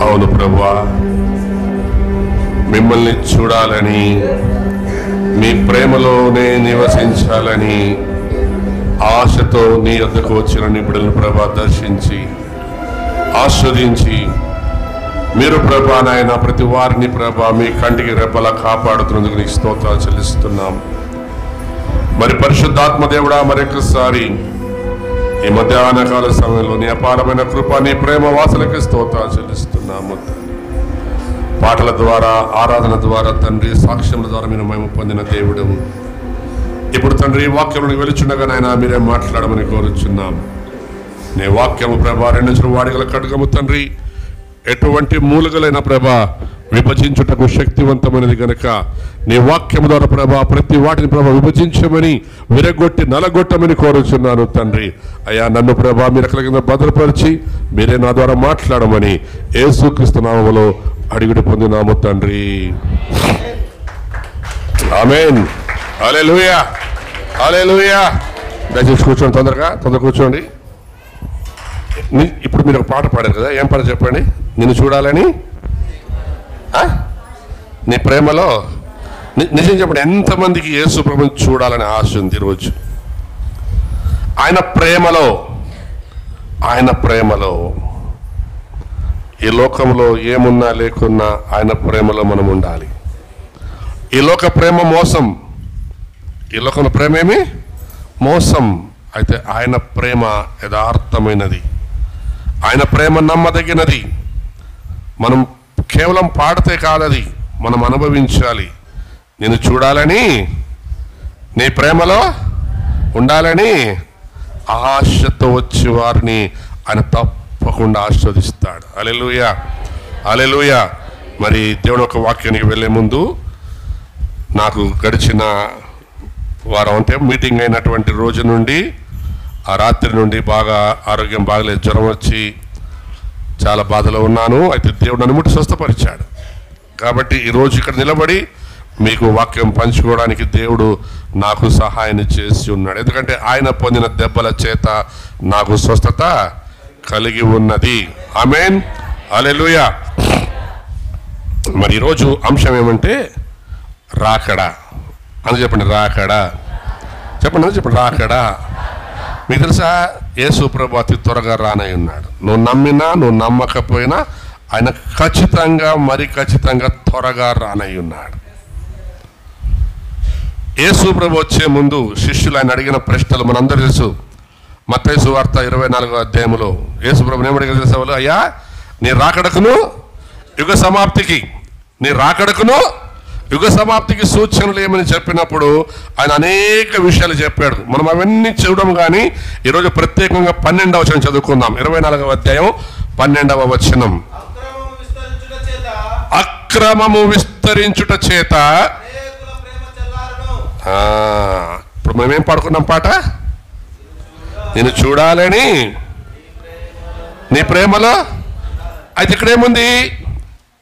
అవును ప్రభువా, మిమ్మల్ని చూడాలని, మీ ప్రేమలోనే నివసించాలని ఆశతో నీ వద్దకు వచ్చిన నీ బిడ్డలను ప్రభా దర్శించి ఆస్వాదించి మీరు ప్రభా నాయన ప్రతి వారిని ప్రభా మీ కంటికి రెప్పలా కాపాడుతున్నందుకు నీకు స్తోత్రాలు చెల్లిస్తున్నాం. మరి పరిశుద్ధాత్మ దేవుడా, మరొకసారి ఈ మధ్యాహ్న కాల సమయంలో నీ అపారమైన కృప, నీ ప్రేమ వాసనకి స్తోత్రాలు చెల్లిస్తున్నాము. పాటల ద్వారా, ఆరాధన ద్వారా తండ్రి, సాక్ష్యముల ద్వారా మీరు మేము పొందిన దేవుడు. ఇప్పుడు తండ్రి వాక్యంలో వెలుచుండగా నాయన మీరే మాట్లాడమని కోరుచున్నాం. నీ వాక్యము ప్రభా రెండించిన వాడిగల ఖడ్గము తండ్రి, ఎటువంటి మూలుగలైన ప్రభా విభజించుటకు శక్తివంతమైనది గనక నీ వాక్యము ద్వారా ప్రభా ప్రతి వాటిని ప్రభా విభజించమని, విరగొట్టి నలగొట్టమని కోరుచున్నాను తండ్రి. అయ్యా నన్ను ప్రభా మీరు ఎక్కడికి భద్రపరిచి మీరే నా ద్వారా మాట్లాడమని యేసుక్రీస్తు నామములో అడిగిడి పొందినాము తండ్రి. ఆమేన్. హల్లెలూయా, హల్లెలూయా. దయచేసి కూర్చోండి, తొందరగా కూర్చోండి. ఇప్పుడు మీరు ఒక పాట పాడారు కదా, ఏం పాట చెప్పండి? నిన్ను చూడాలని, నీ ప్రేమలో. నిజం చెప్పండి, ఎంతమందికి యేసు ప్రభుని చూడాలని ఆశ ఉంది ఈరోజు? ఆయన ప్రేమలో ఈ లోకంలో ఏమున్నా లేకున్నా ఆయన ప్రేమలో మనం ఉండాలి. ఈ లోక ప్రేమ మోసం, ఈ లోకంలో ప్రేమ ఏమి మోసం. అయితే ఆయన ప్రేమ యథార్థమైనది, ఆయన ప్రేమ నమ్మదగినది. మనం కేవలం పాడితే కాదది, మనం అనుభవించాలి. నేను చూడాలని, నీ ప్రేమలో ఉండాలని ఆశతో వచ్చి వారిని ఆయన తప్పకుండా ఆస్వాదిస్తాడు. హల్లెలూయా, హల్లెలూయా. మరి దేవుని ఒక వాక్యానికి వెళ్ళే ముందు నాకు గడిచిన వారం అంటే మీటింగ్ అయినటువంటి రోజు నుండి ఆ రాత్రి నుండి బాగా ఆరోగ్యం బాగలేదు, జ్వరం వచ్చి చాలా బాధలో ఉన్నాను. అయితే దేవుడు నన్ను ముట్టి స్వస్థపరిచాడు. కాబట్టి ఈరోజు ఇక్కడ నిలబడి మీకు వాక్యం పంచుకోవడానికి దేవుడు నాకు సహాయం చేసి ఉన్నాడు. ఎందుకంటే ఆయన పొందిన దెబ్బల చేత నాకు స్వస్థత కలిగి ఉన్నది. ఆమేన్, హల్లెలూయా. మరి ఈరోజు అంశం ఏమంటే రాకడా అని చెప్పండి. రాకడా చెప్పండి, చెప్పండి. రాకడా. మీకు తెలుసా, యేసు ప్రభు అతి త్వరగా రానై ఉన్నాడు. నువ్వు నమ్మినా నువ్వు నమ్మకపోయినా ఆయన ఖచ్చితంగా, మరి ఖచ్చితంగా త్వరగా రానై ఉన్నాడు. యేసు ప్రభు వచ్చే ముందు శిష్యులు ఆయన అడిగిన ప్రశ్నలు మనందరూ తెలుసు. మత్తయి సువార్త 24వ అధ్యాయంలో యేసు ప్రభు ఏమడిగిన తెలుసా? వాళ్ళు, అయ్యా నీ రాకడకును యుగ సమాప్తికి, నీ రాకడకును యుగ సమాప్తికి సూచనలు ఏమని చెప్పినప్పుడు ఆయన అనేక విషయాలు చెప్పాడు. మనం అవన్నీ చూడడం. కానీ ఈరోజు ప్రత్యేకంగా 12వ వచనం చదువుకుందాం. 24వ అధ్యాయం 12వ వచనం. అక్రమము విస్తరించుట చేత. ఇప్పుడు మేమేం పాడుకున్నాం పాట? నేను చూడాలని, నీ ప్రేమలో. అయితే ఇక్కడేముంది?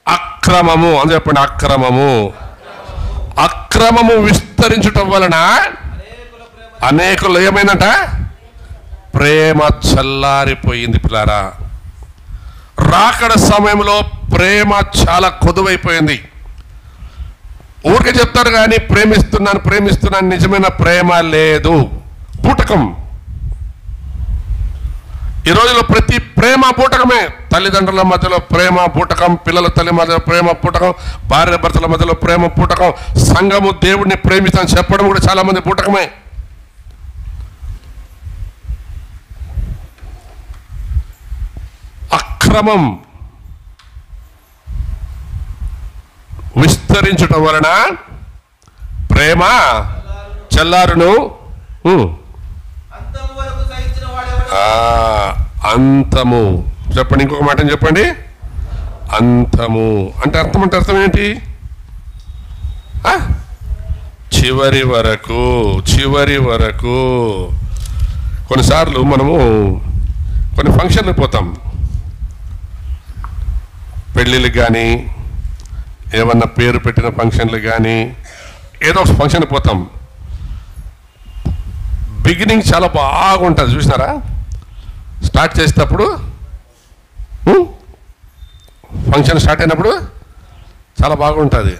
అక్రమము అని చెప్పండి. అక్రమము విస్తరించటం వలన అనేకులు ఏమైందంట? ప్రేమ చల్లారిపోయింది. పిల్లారా, రాకడ సమయంలో ప్రేమ చాలా కొదువైపోయింది. ఊరికే చెప్తారు కానీ ప్రేమిస్తున్నాను నిజమైన ప్రేమ లేదు. బూటకం. ఈ రోజులో ప్రతి ప్రేమ బూటకమే. తల్లిదండ్రుల మధ్యలో ప్రేమ బూటకం, పిల్లల తల్లి మధ్యలో ప్రేమ బూటకం, భార్య భర్తల మధ్యలో ప్రేమ బూటకం, సంఘము దేవుడిని ప్రేమిస్తాను చెప్పడం కూడా చాలా మంది బూటకమే. అక్రమం విస్తరించటం వలన ప్రేమ చల్లారును. అంతము. చెప్పండి, ఇంకొక మాట చెప్పండి. అంతము అంటే అర్థం ఏంటి? చివరి వరకు. కొన్నిసార్లు మనము కొన్ని ఫంక్షన్లకు పోతాం, పెళ్ళిళ్ళకి కానీ, ఏమన్నా పేరు పెట్టిన ఫంక్షన్లకు కానీ, ఏదో ఒక ఫంక్షన్కి పోతాం. బిగినింగ్ చాలా బాగుంటుంది, చూసినారా? స్టార్ట్ చేసేటప్పుడు ఫంక్షన్ స్టార్ట్ అయినప్పుడు చాలా బాగుంటుంది.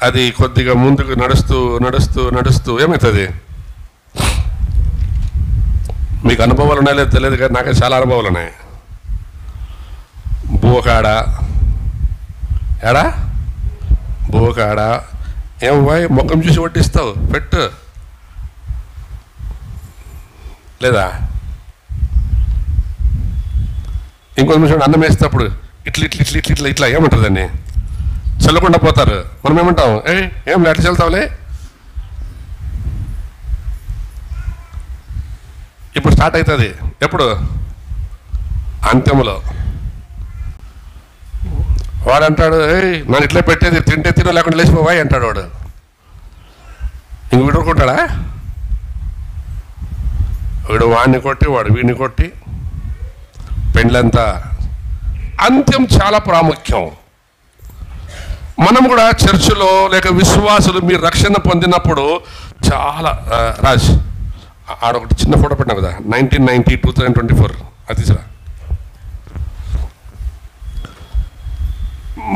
అది కొద్దిగా ముందుకు నడుస్తూ నడుస్తూ నడుస్తూ ఏమవుతుంది? మీకు అనుభవాలు ఉన్నాయో లేదో తెలియదు, కానీ నాకే చాలా అనుభవాలు ఉన్నాయి. బువ్వకాడ ఏడా బువ్వకాడ ఏం పోయి ముఖం చూసి వడ్డిస్తావు, పెట్టు లేదా? ఇంకొక నిమిషం అన్నం వేసేటప్పుడు ఇట్లా ఇట్లా ఇట్లా ఇట్లా ఇట్లా ఇట్లా ఏమంటుందండి, చల్లకుండా పోతారు. మనం ఏమంటాం? ఏం ఎట్లా చల్లుతావులే. ఇప్పుడు స్టార్ట్ అవుతుంది. ఎప్పుడు? అంత్యములో. వాడు అంటాడు, నన్ను ఇట్లా పెట్టేది, తింటే తిన లేకుండా లేచిపోవాయి అంటాడు వాడు. ఇంక విడుకుంటాడా? వీడు వాడిని కొట్టి వాడు వీడిని కొట్టి పెండ్లంతా. అంత్యం చాలా ప్రాముఖ్యం. మనం కూడా చర్చిలో లేక విశ్వాసులు మీరు రక్షణ పొందినప్పుడు చాలా రాజ్ ఆడొకటి చిన్న ఫోటో పెట్టినా కదా, 1990 2024 అది తీసురా.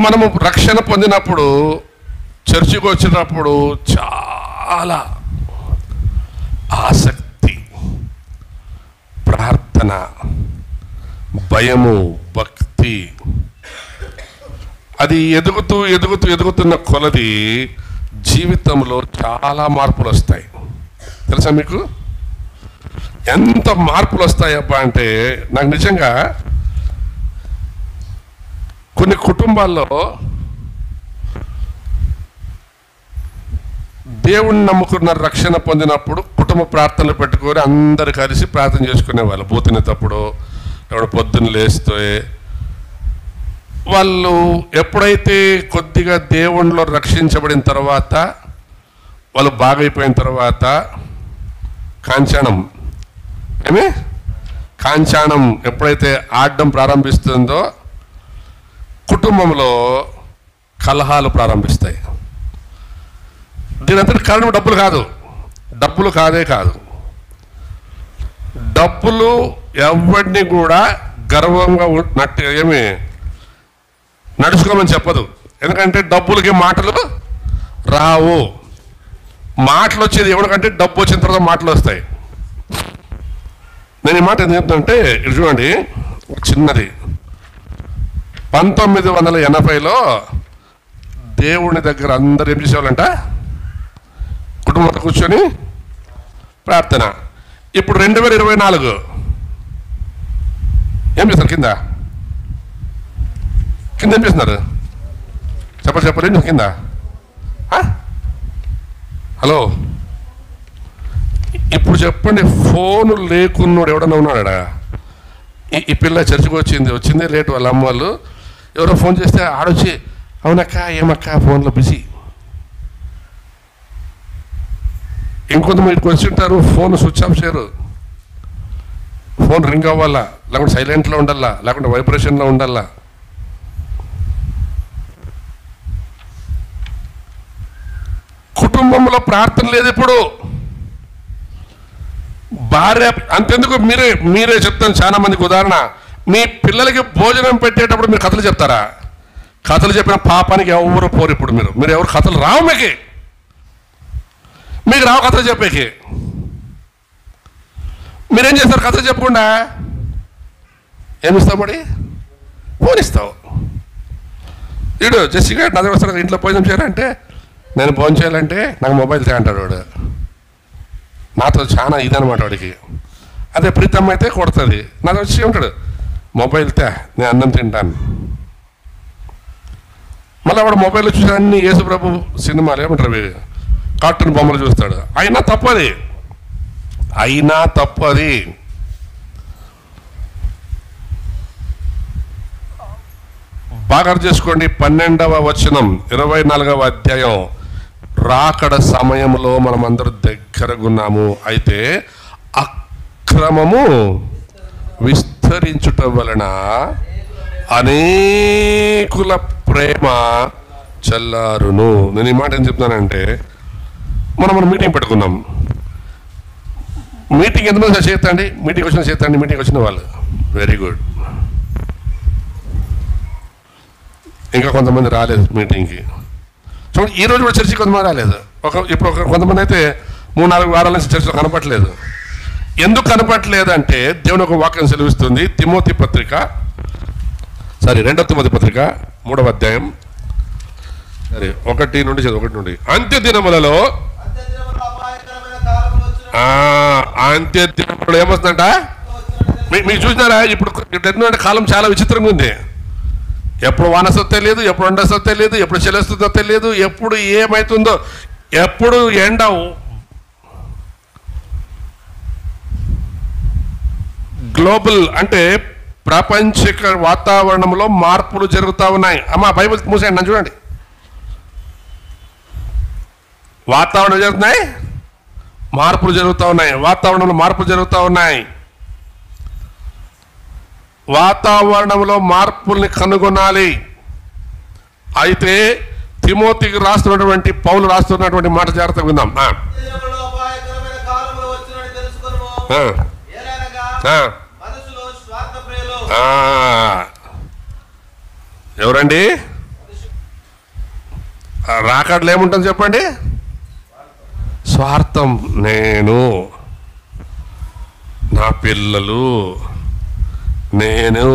మనము రక్షణ పొందినప్పుడు చర్చికి వచ్చినప్పుడు చాలా ఆసక్తి, ప్రార్థన, భయము, భక్తి, అది ఎదుగుతూ ఎదుగుతూ ఎదుగుతున్న కొలది జీవితంలో చాలా మార్పులు వస్తాయి. తెలుసా మీకు ఎంత మార్పులు వస్తాయబ్బా అంటే? నాకు నిజంగా కొన్ని కుటుంబాల్లో దేవుణ్ణి నమ్ముకున్న రక్షణ పొందినప్పుడు కుటుంబ ప్రార్థనలు పెట్టుకొని అందరు కలిసి ప్రార్థన చేసుకునేవాళ్ళు. బూతినేటప్పుడు ఎవడ పొద్దున్న లేస్తే వాళ్ళు ఎప్పుడైతే కొద్దిగా దేవుణ్ణిలో రక్షించబడిన తర్వాత, వాళ్ళు బాగైపోయిన తర్వాత కాంచాణం కాంచాణం ఎప్పుడైతే ఆడడం ప్రారంభిస్తుందో కుటుంబంలో కలహాలు ప్రారంభిస్తాయి. దీని అంతటి కారణం డబ్బులు కాదు, డబ్బులు కాదే కాదు. డబ్బులు ఎవరిని కూడా గర్వంగా నడుచుకోమని చెప్పదు. ఎందుకంటే డబ్బులకి మాటలు రావు. మాటలు వచ్చేది ఎవరికంటే డబ్బు వచ్చిన తర్వాత మాటలు వస్తాయి. నేను ఈ మాట ఏం చెప్తానంటే, ఇది చూడండి, చిన్నది. 1980లో దేవుని దగ్గర అందరు ఏం చేసేవాళ్ళంట? కుటుంబంతో కూర్చొని ప్రార్థన. ఇప్పుడు 2024 ఏం చేస్తారు? కింద ఏం చేస్తున్నారు? చెప్పండి కింద. హలో, ఇప్పుడు చెప్పండి, ఫోను లేకున్నాడు ఎవడన్నా ఉన్నాడా? ఈ పిల్ల చర్చికి వచ్చిందే లేటు. వాళ్ళ అమ్మ వాళ్ళు ఎవరో ఫోన్ చేస్తే ఆడొచ్చి, అవునక్క ఏమక్క ఫోన్లో బిజీ. ఇంకొంతమంది ఇటుకు వచ్చి ఉంటారు, ఫోన్ స్విచ్ ఆఫ్ చేయరు. ఫోన్ రింగ్ అవ్వాలా, లేకుంటే సైలెంట్లో ఉండాలా, లేకుంటే వైబ్రేషన్లో ఉండాలా. కుటుంబంలో ప్రార్థన లేదు ఇప్పుడు. భార్య అంతెందుకు, మీరే చెప్తాను చాలా మందికి ఉదాహరణ. మీ పిల్లలకి భోజనం పెట్టేటప్పుడు మీరు కథలు చెప్తారా? కథలు చెప్పిన పాపానికి ఎవరు పోరు. ఇప్పుడు మీరు ఎవరు కథలు రావు, మీకు రావు కథలు చెప్పేకి. మీరేం చేస్తారు? కథలు చెప్పకుండా ఏమిస్తావు? మరి ఫోన్ ఇస్తావు. వీడు జెస్సిగా నా దగ్గర వస్తాడు, ఇంట్లో భోజనం చేయాలంటే, నేను భోజనం చేయాలంటే నాకు మొబైల్ తే అంటాడు వాడు. నాతో చాలా ఇదనమాట వాడికి. అదే ప్రీతమ్మ అయితే కొడుతుంది, నాతో వచ్చి ఉంటాడు, మొబైల్ తే నేను అన్నం తింటాను. మళ్ళీ వాడు మొబైల్లో చూసి అన్ని యేసుప్రభు సినిమాలు ఏమంటారు, కార్టూన్ బొమ్మలు చూస్తాడు. అయినా తప్పది. బాగా చేసుకోండి. 12వ వచనం 24వ అధ్యాయం. రాకడ సమయంలో మనం అందరూ దగ్గరగా ఉన్నాము. అయితే అక్రమము విస్తరించుట వలన అనేకుల ప్రేమ చల్లారును. నేను ఈ మాట ఏం చెప్తున్నానంటే, మనం మీటింగ్ పెట్టుకున్నాం. మీటింగ్ ఎంతమంది చేస్తండి? మీటింగ్ వచ్చిన వాళ్ళు వెరీ గుడ్. ఇంకా కొంతమంది రాలేదు మీటింగ్కి. చూడండి, ఈరోజు కూడా చర్చికి కొంతమంది రాలేదు. ఇప్పుడు కొంతమంది అయితే 3-4 వారాల నుంచి చర్చిలో కనపట్లేదు. ఎందుకు కనపట్లేదు అంటే దేవుని ఒక వాక్యం సెలవిస్తుంది. 2 తిమోతి పత్రిక 3వ అధ్యాయం 1 నుండి అంత్య దినములలో ఏమొస్తుందంట? మీకు చూసినారా? ఇప్పుడు కాలం చాలా విచిత్రంగా ఉంది. ఎప్పుడు వానసో తెలియదు, ఎప్పుడు ఎండసో తెలియదు, ఎప్పుడు చెల్లేస్తుందో తెలియదు, ఎప్పుడు ఏమవుతుందో, ఎప్పుడు ఎండ గ్లోబల్ అంటే ప్రపంచిక వాతావరణంలో మార్పులు జరుగుతూ ఉన్నాయి. అమ్మా బైబిల్ మూసేయండి, నన్ను చూడండి. వాతావరణం జరుగుతున్నాయి, మార్పులు జరుగుతూ ఉన్నాయి. వాతావరణంలో మార్పులు జరుగుతూ ఉన్నాయి. వాతావరణంలో మార్పుల్ని కనుగొనాలి. అయితే తిమోతికి రాస్తున్నటువంటి పౌలు రాస్తున్నటువంటి మాట జాగ్రత్తగా విందాం. ఎవరండి? రాకడలో ఏముంటుంది చెప్పండి? స్వార్థం. నేను, నా పిల్లలు, నేను,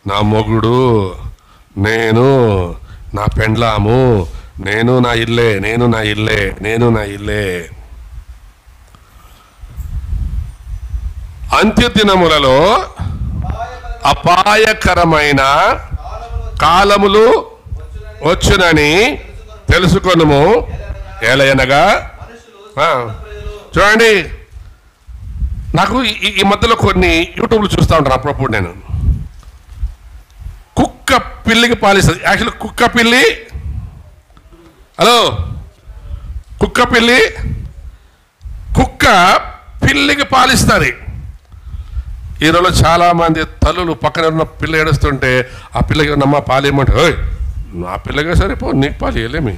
నా మొగుడు, నేను, నా పెండ్లాము, నేను నా ఇల్లే, నేను నా ఇల్లే, నేను నా ఇల్లే. అంత్యదినములలో అపాయకరమైన కాలములు వచ్చునని తెలుసుకొనుము. ఏలయనగా చూడండి, నాకు ఈ మధ్యలో కొన్ని యూట్యూబ్లు చూస్తూ ఉంటాను అప్పుడప్పుడు. నేను కుక్క పిల్లికి పాలిస్తుంది. యాక్చువల్లీ కుక్క పిల్లి పిల్లికి పాలిస్తుంది. ఈ రోజులో చాలామంది తల్లులు పక్కన ఉన్న పిల్ల ఏడుస్తుంటే ఆ పిల్లకి నమ్మ పాలు ఏమంటే, ఓయ్ నా పిల్లగా సరిపో, నీకు పాలు ఇవ్వలేమి.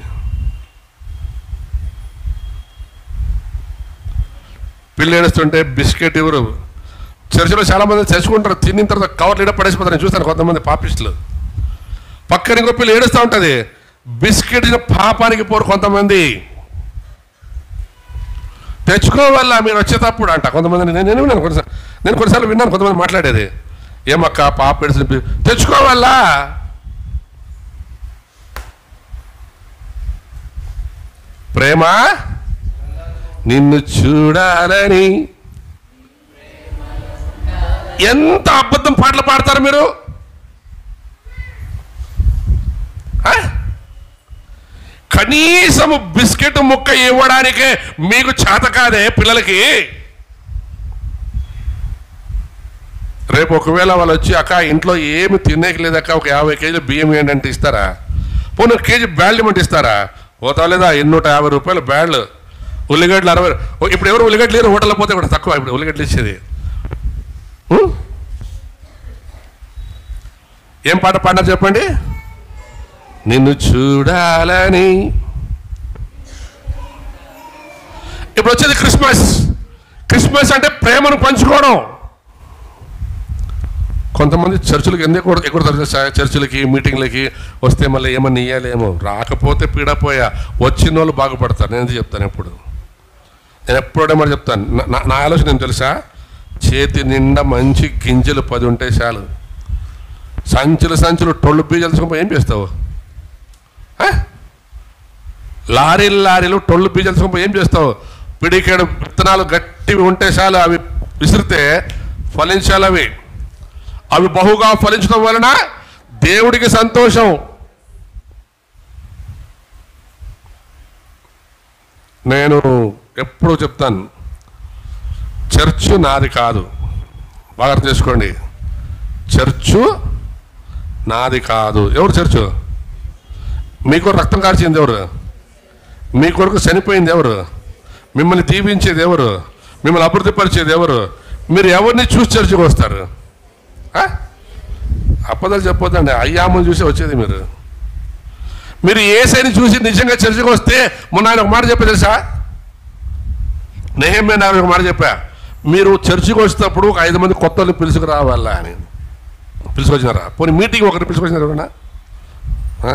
పిల్ల ఏడుస్తుంటే బిస్కెట్ ఇవ్వరు. చర్చిలో చాలామంది తెచ్చుకుంటారు, తిన్న తర్వాత కవర్లు ఇడ పడేసిపోతారు. నేను చూస్తాను కొంతమంది పాపిస్టులు. పక్కన ఇంకో పిల్ల ఏడుస్తూ ఉంటుంది, బిస్కెట్ పాపానికి పోరు కొంతమంది. తెచ్చుకోవాలా మీరు వచ్చేటప్పుడు అంట కొంతమంది. నేను కొన్నిసార్లు విన్నాను కొంతమంది మాట్లాడేది, ఏమక్క పాప ఏడుస్తుంది, తెచ్చుకోవాలా? ప్రేమ నిన్ను చూడాలని. ఎంత అబద్ధం పాటలు పాడతారు మీరు. కనీసం బిస్కెట్ ముక్క ఇవ్వడానికే మీకు చేత కాదే పిల్లలకి. రేపు ఒకవేళ వాళ్ళు వచ్చి, అక్క ఇంట్లో ఏమి తినేకి లేదక్క, ఒక 50 కేజీలు బియ్యం ఏంటంటే ఇస్తారా? పోనీ కేజీ బ్యాళ్ళు ఇమ్మంటే ఇస్తారా? పోతా లేదా? 250 రూపాయలు బ్యాళ్ళు. ఉల్లిగడ్డలు 60. ఇప్పుడు ఎవరు ఉల్లిగడ్డలు లేరు, హోటల్లో పోతే కూడా తక్కువ ఇప్పుడు ఉల్లిగడ్డలు ఇచ్చేది. ఏం పాట పాడినారు చెప్పండి? నిన్ను చూడాలని. ఇప్పుడు వచ్చేది క్రిస్మస్. క్రిస్మస్ అంటే ప్రేమను పంచుకోవడం. కొంతమంది చర్చిలకి ఎక్కువ చర్చిలకి మీటింగ్లకి వస్తే మళ్ళీ ఏమన్నా ఇయ్యాలేమో, రాకపోతే పీడపోయా, వచ్చిన వాళ్ళు బాగుపడతారు. నేను ఎందుకు చెప్తాను, నేను ఎప్పుడేమో చెప్తాను. నా ఆలోచన ఏం తెలుసా? చేతి నిండా మంచి గింజలు 10 ఉంటే చాలు. సంచులు టొళ్ళు బీజాలు తీసుకుని ఏం చేస్తావు? లారీలు టొళ్ళు బీజాలు తీసుకుని ఏం చేస్తావు? పిడికేడు విత్తనాలు గట్టివి ఉంటే చాలు, అవి విసిరితే ఫలించాలి. అవి బహుగా ఫలించడం వలన దేవుడికి సంతోషం. నేను ఎప్పుడు చెప్తాను, చర్చు నాది కాదు. బాగా అర్థం చేసుకోండి, చర్చు నాది కాదు. ఎవరు చర్చు? మీ కొరకు రక్తం కార్చింది ఎవరు? మీ కొరకు చనిపోయింది ఎవరు? మిమ్మల్ని దీవించేది ఎవరు? మిమ్మల్ని అభివృద్ధిపరిచేది ఎవరు? మీరు ఎవరిని చూసి చర్చకు వస్తారు? అబద్ధాలు చెప్పొద్దండి. అయ్యామని చూసి వచ్చేది మీరు యేసయ్యని చూసి నిజంగా చర్చకు వస్తే, మొన్న ఆయన ఒక మాట చెప్పా తెలుసా? నెహెమ్యా ఒక మాట చెప్పా, మీరు చర్చికి వచ్చేటప్పుడు ఒక 5 మంది కొత్త వాళ్ళు పిలుచుకురావాలా అని. పిలుచుకొచ్చినారా? పోనీ మీటింగ్ ఒకటి పిలుచుకొచ్చినారు ఎవరన్నా?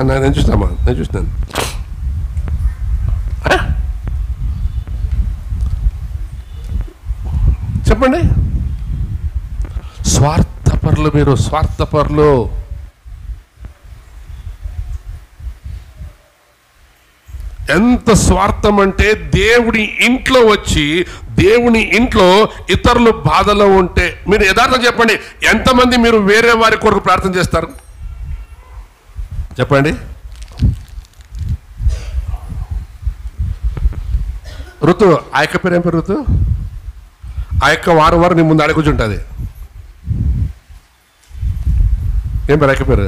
నేను చూస్తామా, నేను చూసినాను. చెప్పండి. స్వార్థపరులు మీరు, స్వార్థపరులు. ఎంత స్వార్థం అంటే దేవుడి ఇంట్లో వచ్చి, దేవుని ఇంట్లో ఇతరులు బాధలో ఉంటే మీరు యథార్థం చెప్పండి, ఎంతమంది మీరు వేరే వారి కొరకు ప్రార్థన చేస్తారు చెప్పండి. ఋతు ఆ యొక్క పేరు ఏం పేరు? ఋతు ఆ యొక్క వారం నీ ముందు ఆడ కూర్చుంటుంది. ఏం పేరు ఆ యొక్క పేరు?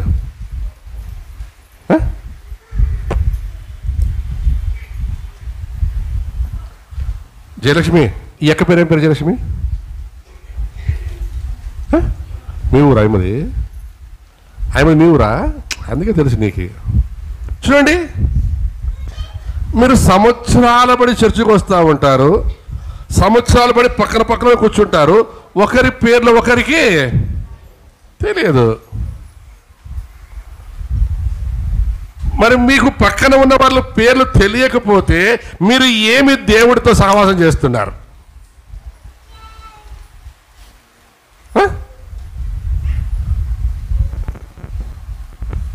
జయలక్ష్మి. ఈ యొక్క పేరు ఏం పేరు? జయలక్ష్మి. మీ ఊరా ఆయమది? ఆయమది మీ ఊరా? అందుకే తెలుసు నీకు. చూడండి, మీరు సంవత్సరాల బడి చర్చికి వస్తూ ఉంటారు, సంవత్సరాల బడి పక్కన పక్కన కూర్చుంటారు, ఒకరి పేర్లు ఒకరికి తెలియదు. మరి మీకు పక్కన ఉన్న వాళ్ళ పేర్లు తెలియకపోతే మీరు ఏమి దేవుడితో సహవాసం చేస్తున్నారు?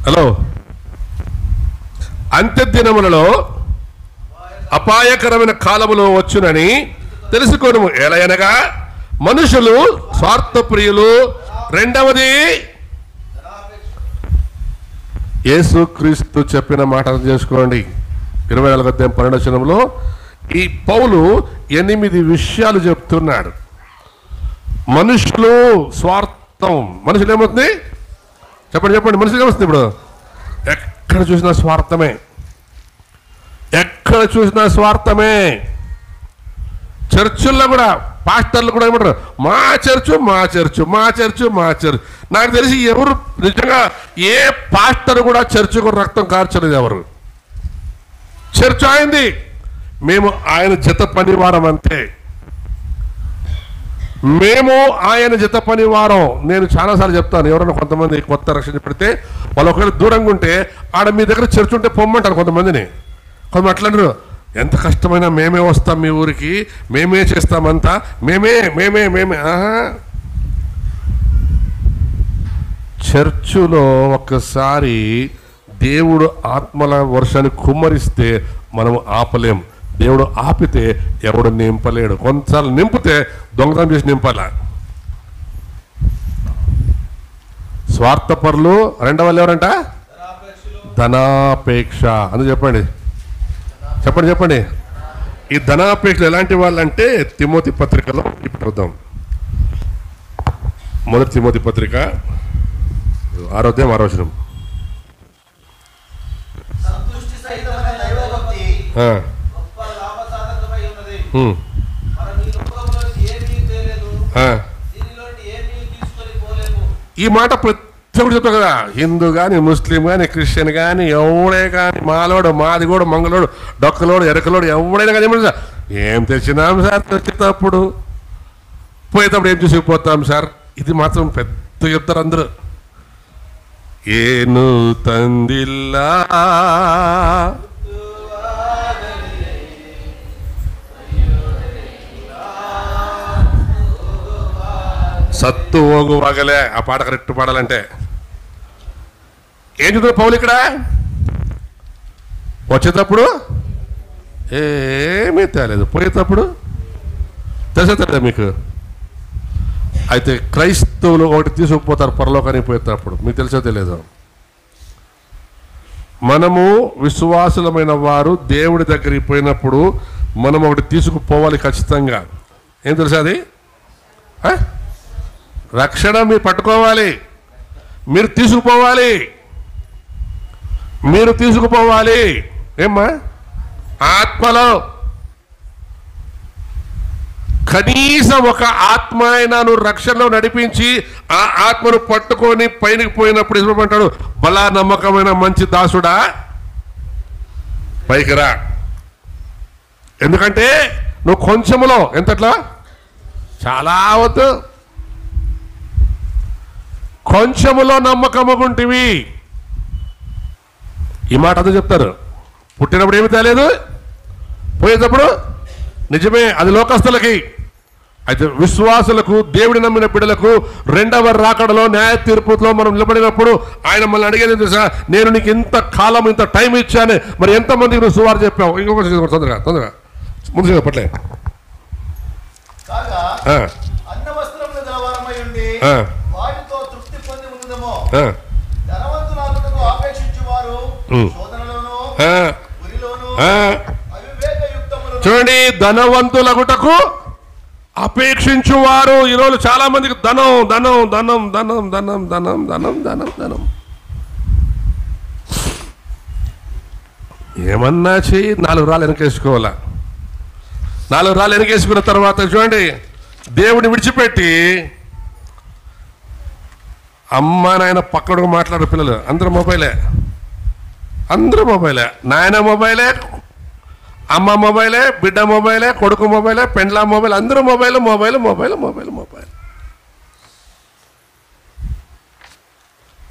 హలో. అంత్య దినములలో అపాయకరమైన కాలములో వచ్చునని తెలుసుకోను. ఎలయనగా మనుషులు స్వార్థప్రియులు. రెండవది, యేసుక్రీస్తు చెప్పిన మాట చేసుకోండి. 24:12 ఈ పౌలు 8 విషయాలు చెప్తున్నాడు. మనుషులు స్వార్థం. మనుషులు ఏమవుతుంది చెప్పండి, చెప్పండి. మనుషులు ఏమవుతుంది? ఇప్పుడు ఎక్కడ చూసినా స్వార్థమే, ఎక్కడ చూసినా స్వార్థమే. చర్చుల్లో కూడా పాస్టర్లు కూడా ఏమంటారు? మా చర్చు, మా చర్చు, మా చర్చు, మా చర్చ్. నాకు తెలిసి ఎవరు నిజంగా ఏ పాస్టర్ కూడా చర్చకు రక్తం కార్చలేదు. ఎవరు? చర్చ్ అయింది, మేము ఆయన జత పనివారం అంతే. మేము ఆయన జత పనివారం. నేను చాలాసార్లు చెప్తాను, ఎవరైనా కొంతమంది కొత్త రక్షణ పెడితే వాళ్ళు ఒకవేళ దూరంగా ఉంటే ఆడ మీ దగ్గర చర్చ్ ఉంటే పొమ్మంటారు కొంతమందిని. కొంతమంది అట్లంటారు, ఎంత కష్టమైనా మేమే వస్తాం మీ ఊరికి, మేమే చేస్తామంతా, మేమే మేమే మేమే. చర్చులో ఒక్కసారి దేవుడు ఆత్మల వర్షాన్ని కుమ్మరిస్తే మనం ఆపలేం. దేవుడు ఆపితే ఎవడు నింపలేడు. కొంతసార్లు నింపితే దొంగతనం చేసి నింపాల. స్వార్థపరులు. రెండవ ఎవరంట? ధనాపేక్ష. అని చెప్పండి, చెప్పండి, చెప్పండి. ఈ ధనాపేక్షలు ఎలాంటి వాళ్ళంటే తిమోతి పత్రికలో ఇప్పుడు అర్థం. 1 తిమోతి పత్రిక 6:6. ఈ మాట ప్రతి ఒక్కరు చెప్తారు కదా. హిందూ కానీ, ముస్లిం కానీ, క్రిస్టియన్ కానీ, ఎవడే కానీ, మాలోడు, మాదిగోడు, మంగళోడు, డొక్కలోడు, ఎరకలోడు, ఎవడైనా కానీ ఏం తెచ్చినాం సార్, తెచ్చేటప్పుడు పోయేటప్పుడు ఏం చూసిపోతాం సార్. ఇది మాత్రం పెద్ద చెప్తారు అందరూ. ఏను తందిల్లా సత్తు ఓగు వాగలే. ఆ పాట కరెక్ట్ పాడాలంటే ఏం చెప్తారు పౌలు ఇక్కడ? వచ్చేటప్పుడు ఏమీ తేలేదు, పోయేటప్పుడు తెలుసా తెలియదు మీకు? అయితే క్రైస్తవులు ఒకటి తీసుకుపోతారు పరలోకానికి పోయేటప్పుడు, మీకు తెలుసో తెలియదు. మనము విశ్వాసులమైన వారు దేవుడి దగ్గరికి పోయినప్పుడు మనం ఒకటి తీసుకుపోవాలి ఖచ్చితంగా. ఏం తెలుసా అది? రక్షణ మీరు పట్టుకోవాలి, మీరు తీసుకుపోవాలి, మీరు తీసుకుపోవాలి. ఏమ్మా? ఆత్మలో కనీసం ఒక ఆత్మ అయినా నువ్వు రక్షణలో నడిపించి ఆ ఆత్మను పట్టుకొని పైనకి పోయినప్పుడు ఇష్టపడ్డాడు, బలా నమ్మకమైన మంచి దాసుడా పైకి రా. ఎందుకంటే నువ్వు కొంచెములో ఎంతట్లా చాలా వద్దు, కొంచెములో నమ్మకముంటివి. ఈ మాట అందరూ చెప్తారు. పుట్టినప్పుడు ఏమి తేలేదు, పోయేటప్పుడు నిజమే, అది లోకస్తులకి. అయితే విశ్వాసులకు, దేవుడి నమ్మిన బిడ్డలకు రెండవ రాకడలో న్యాయ తీర్పులో మనం నిలబడినప్పుడు ఆయన మనల్ని అడిగేది తెలుసా, నేను నీకు ఇంత కాలం ఇంత టైం ఇచ్చాను, మరి ఎంతమందికి నువ్వు సువార్త చెప్పావు? ఇంకొక తొందరగా తొందరగా ముందు చెప్పట్లే. చూడండి, ధనవంతులగుటకు అపేక్షించువారు. ఈరోజు చాలా మందికి ధనం ధనం ధనం ధనం ధనం ధనం ధనం ధనం ధనం. ఏమన్నా చెయ్యి, 4 రాళ్ళు వెనకేసుకోవాలా. 4 రాళ్ళు వెనకేసుకున్న తర్వాత చూడండి, దేవుడిని విడిచిపెట్టి అమ్మ నాయన పక్కడు మాట్లాడే పిల్లలు అందరూ మొబైలే, అందరూ మొబైలే. నాయన మొబైలే, అమ్మ మొబైలే, బిడ్డ మొబైలే, కొడుకు మొబైలే, పెండ్లా మొబైల్, అందరూ mobile mobile mobile mobile mobile.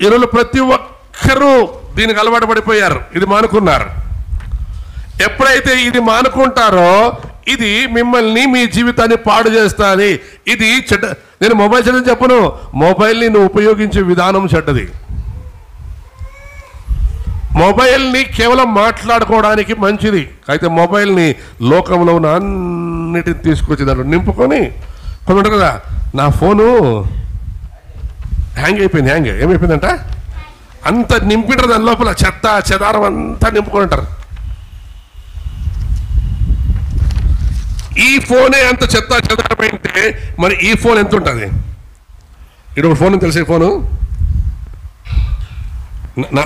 ఈరోజు ప్రతి ఒక్కరూ దీనికి అలవాటు పడిపోయారు, ఇది మానుకున్నారు. ఎప్పుడైతే ఇది మానుకుంటారో ఇది మిమ్మల్ని, మీ జీవితాన్ని పాడు చేస్తుంది. ఇది చెడ్డ. నేను మొబైల్ చెడ్డని చెప్పను, మొబైల్ని నువ్వు ఉపయోగించే విధానం చెడ్డది. మొబైల్ని కేవలం మాట్లాడుకోవడానికి మంచిది. అయితే మొబైల్ని లోకంలో ఉన్న అన్నిటిని తీసుకొచ్చి దాంట్లో నింపుకొని కొంత కదా, నా ఫోను హ్యాంగ్ అయిపోయింది. హ్యాంగ్ ఏమైపోయిందంట, అంత నింపింటారు దాని లోపల, చెత్త చెదారం అంతా నింపుకొని ఉంటారు. ఈ ఫోనే అంత చెత్త చెదారమైతే మరి ఈ ఫోన్ ఎంత ఉంటుంది? ఇది ఫోన్ తెలిసే ఫోను,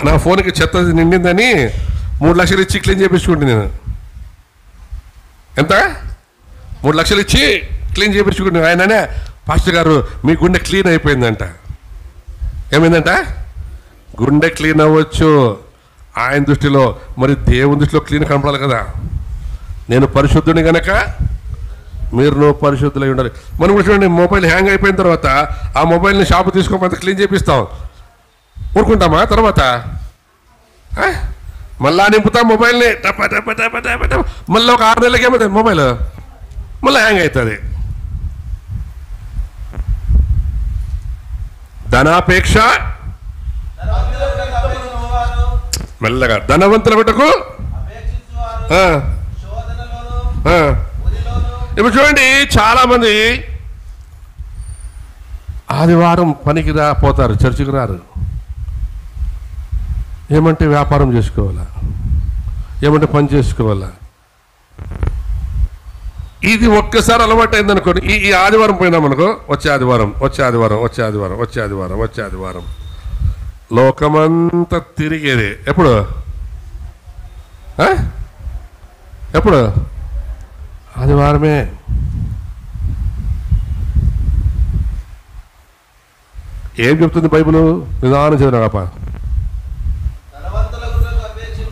నా ఫోన్కి చెత్త నిండిందని 3 లక్షలు ఇచ్చి క్లీన్ చేయించుకుంటే నేను. ఎంత? 3 లక్షలు ఇచ్చి క్లీన్ చేయించుకుంటే ఆయననే, పాస్టర్ గారు మీ గుండె క్లీన్ అయిపోయిందంట. ఏమైందంట? గుండె క్లీన్ అవ్వచ్చు ఆయన దృష్టిలో, మరి దేవుని దృష్టిలో క్లీన్ కనపడాలి కదా. నేను పరిశుద్ధుని గనక మీరు నువ్వు పరిశుద్ధులై ఉండాలి. మనం కూడా చూడండి, మొబైల్ హ్యాంగ్ అయిపోయిన తర్వాత ఆ మొబైల్ని షాపు తీసుకోకపోతే క్లీన్ చేపిస్తాం, ఊరుకుంటామా? తర్వాత మళ్ళా నింపుతాం మొబైల్ని, మళ్ళీ ఒక 6 నెలలకి ఏమవుతుంది మొబైల్ మళ్ళీ హ్యాంగ్ అవుతుంది. ధనాపేక్ష మెల్లగా ధనవంతుల బిడ్డకు. ఇప్పుడు చూడండి, చాలామంది ఆదివారం పనికి పోతారు, చర్చికి రారు. ఏమంటే వ్యాపారం చేసుకోవాలా, ఏమంటే పని చేసుకోవాలా. ఇది ఒక్కసారి అలవాటు అయిందనుకోండి, ఈ ఆదివారం పోయినామనుకో, వచ్చే ఆదివారం వచ్చే ఆదివారం వచ్చే ఆదివారం వచ్చే ఆదివారం వచ్చే ఆదివారం లోకమంతా తిరిగేది. ఎప్పుడు ఎప్పుడు ఆదివారమే. ఏం చెప్తుంది బైబిల్? నిదానం చదివినాప.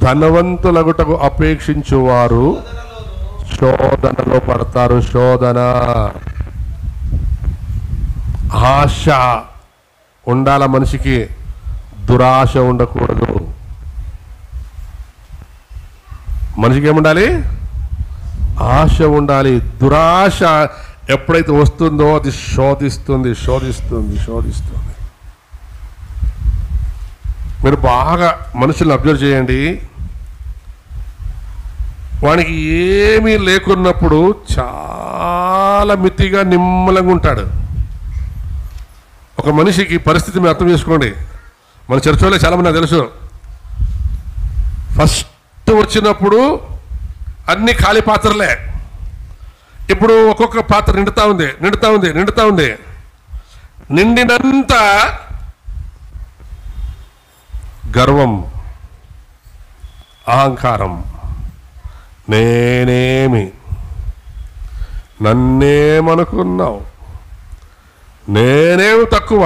ధనవంతులగుటకు అపేక్షించువారు శోధనలో పడతారు. శోధన, ఆశ ఉండాల మనిషికి, దురాశ ఉండకూడదు. మనిషికి ఏముండాలి? ఆశ ఉండాలి. దురాశ ఎప్పుడైతే వస్తుందో అది శోధిస్తుంది శోధిస్తుంది శోధిస్తుంది. మీరు బాగా మనుషులను అబ్జర్వ్ చేయండి, వానికి ఏమీ లేకున్నప్పుడు చాలా మితిగా నిమ్మలంగా ఉంటాడు. ఒక మనిషికి పరిస్థితి మీరు అర్థం చేసుకోండి. మన చర్చలో చాలామంది నాకు తెలుసు, ఫస్ట్ వచ్చినప్పుడు అన్ని ఖాళీ పాత్రలే. ఇప్పుడు ఒక్కొక్క పాత్ర నిండుతా ఉంది నిండుతా ఉంది నిండుతా ఉంది. నిండినంత గర్వం, అహంకారం, నేనేమి, నన్నేమనుకున్నావు, నేనేమి తక్కువ.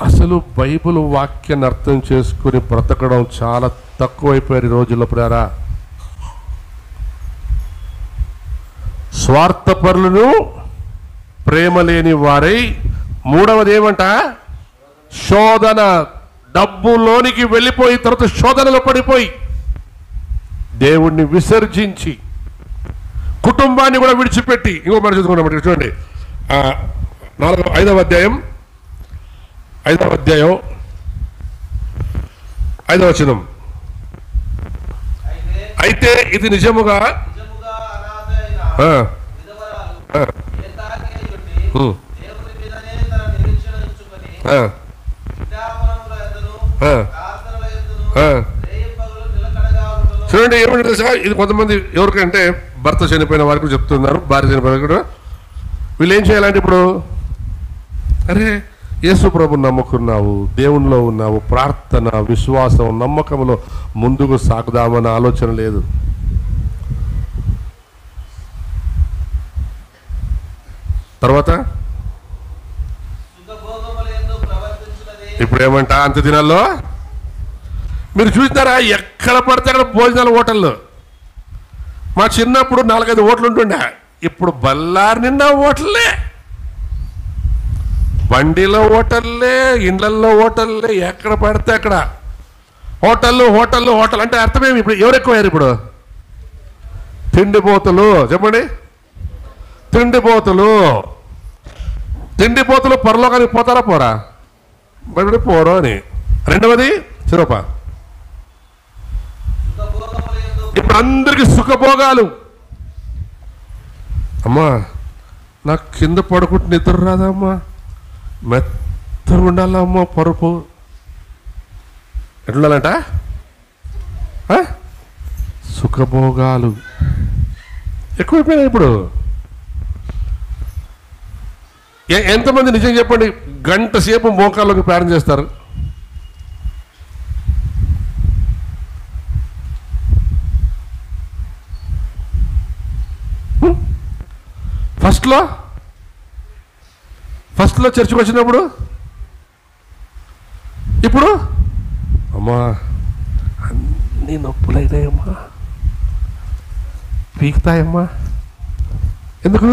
అసలు బైబిల్ వాక్యాన్ని అర్థం చేసుకుని బ్రతకడం చాలా తక్కువైపోయారు ఈ రోజుల్లో. ప్రేరా, స్వార్థపరులను, ప్రేమ లేని వారై, మూడవది ఏమంట? శోధన, డబ్బులోనికి వెళ్ళిపోయి తర్వాత శోధనలో పడిపోయి దేవుణ్ణి విసర్జించి కుటుంబాన్ని కూడా విడిచిపెట్టి, ఇంకో మాట చదువుకున్నాం చూడండి, 5వ అధ్యాయం 5వ వచనం. అయితే ఇది నిజముగా చూడండి ఏమంటే సార్, ఇది కొంతమంది ఎవరికంటే భర్త చనిపోయిన వారికి చెప్తున్నారు, భార్య చనిపోయిన కూడా వీళ్ళు ఏం చేయాలంటే ఇప్పుడు, అరే యేసు ప్రభు నమ్ముకున్నావు, దేవునిలో ఉన్నావు, ప్రార్థన, విశ్వాసం, నమ్మకంలో ముందుకు సాగుదామన్న ఆలోచన లేదు. తర్వాత ఇప్పుడు ఏమంట, అంత్య దినాల్లో మీరు చూసినారా ఎక్కడ పడితే అక్కడ భోజనాలు హోటళ్ళు. మా చిన్నప్పుడు 4-5 హోటళ్ళు ఉంటుండే, ఇప్పుడు బల్లారి నిండా హోటల్లే, బండిలో హోటల్లే, ఇండ్లల్లో హోటల్లే, ఎక్కడ పడితే అక్కడ హోటల్ అంటే అర్థమేమి? ఇప్పుడు ఎవరు ఎక్కువయ్యారు? ఇప్పుడు తిండిపోతులు. చెప్పండి, తిండిపోతులు పరలోకానికి పోతారా పోరా? బయట పోరు అని. రెండవది చిరప, ఇప్పుడు అందరికి సుఖభోగాలు. అమ్మా నాకు కింద పడుకుంటే నిద్ర రాదమ్మా, మెత్తగా ఉండాలమ్మా పరుపు. ఎట్లుండాలంట? సుఖభోగాలు ఎక్కువైపోయినాయి ఇప్పుడు. ఎంతమంది నిజం చెప్పండి గంట సేపు మోకాల్లోకి ప్రయాణం చేస్తారు? ఫస్ట్లో చర్చికి వచ్చినప్పుడు, ఇప్పుడు అమ్మా అన్నీ నొప్పులైనాయమ్మా, పీకుతాయమ్మా. ఎందుకు?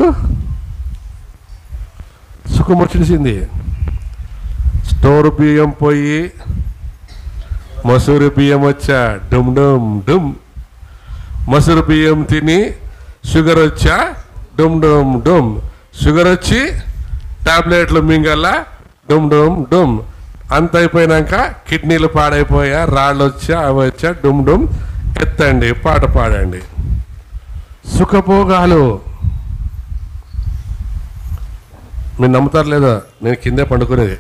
సుఖం వచ్చేసింది. స్టోర్ బియ్యం పోయి మసూరి బియ్యం వచ్చా, డుమ్ డుమ్ డుమ్. మసూరి బియ్యం తిని షుగర్ వచ్చా, డుమ్ డుమ్ డుమ్. షుగర్ వచ్చి టాబ్లెట్లు మింగల్లా, డుమ్ డుమ్ డుమ్. అంత అయిపోయినాక కిడ్నీలు పాడైపోయా, రాళ్ళు వచ్చా, అవి వచ్చా, డుమ్ డుమ్. ఎత్తండి, పాట పాడండి. సుఖభోగాలు. మీరు నమ్ముతారు లేదా, నేను కిందే పండుకునేది.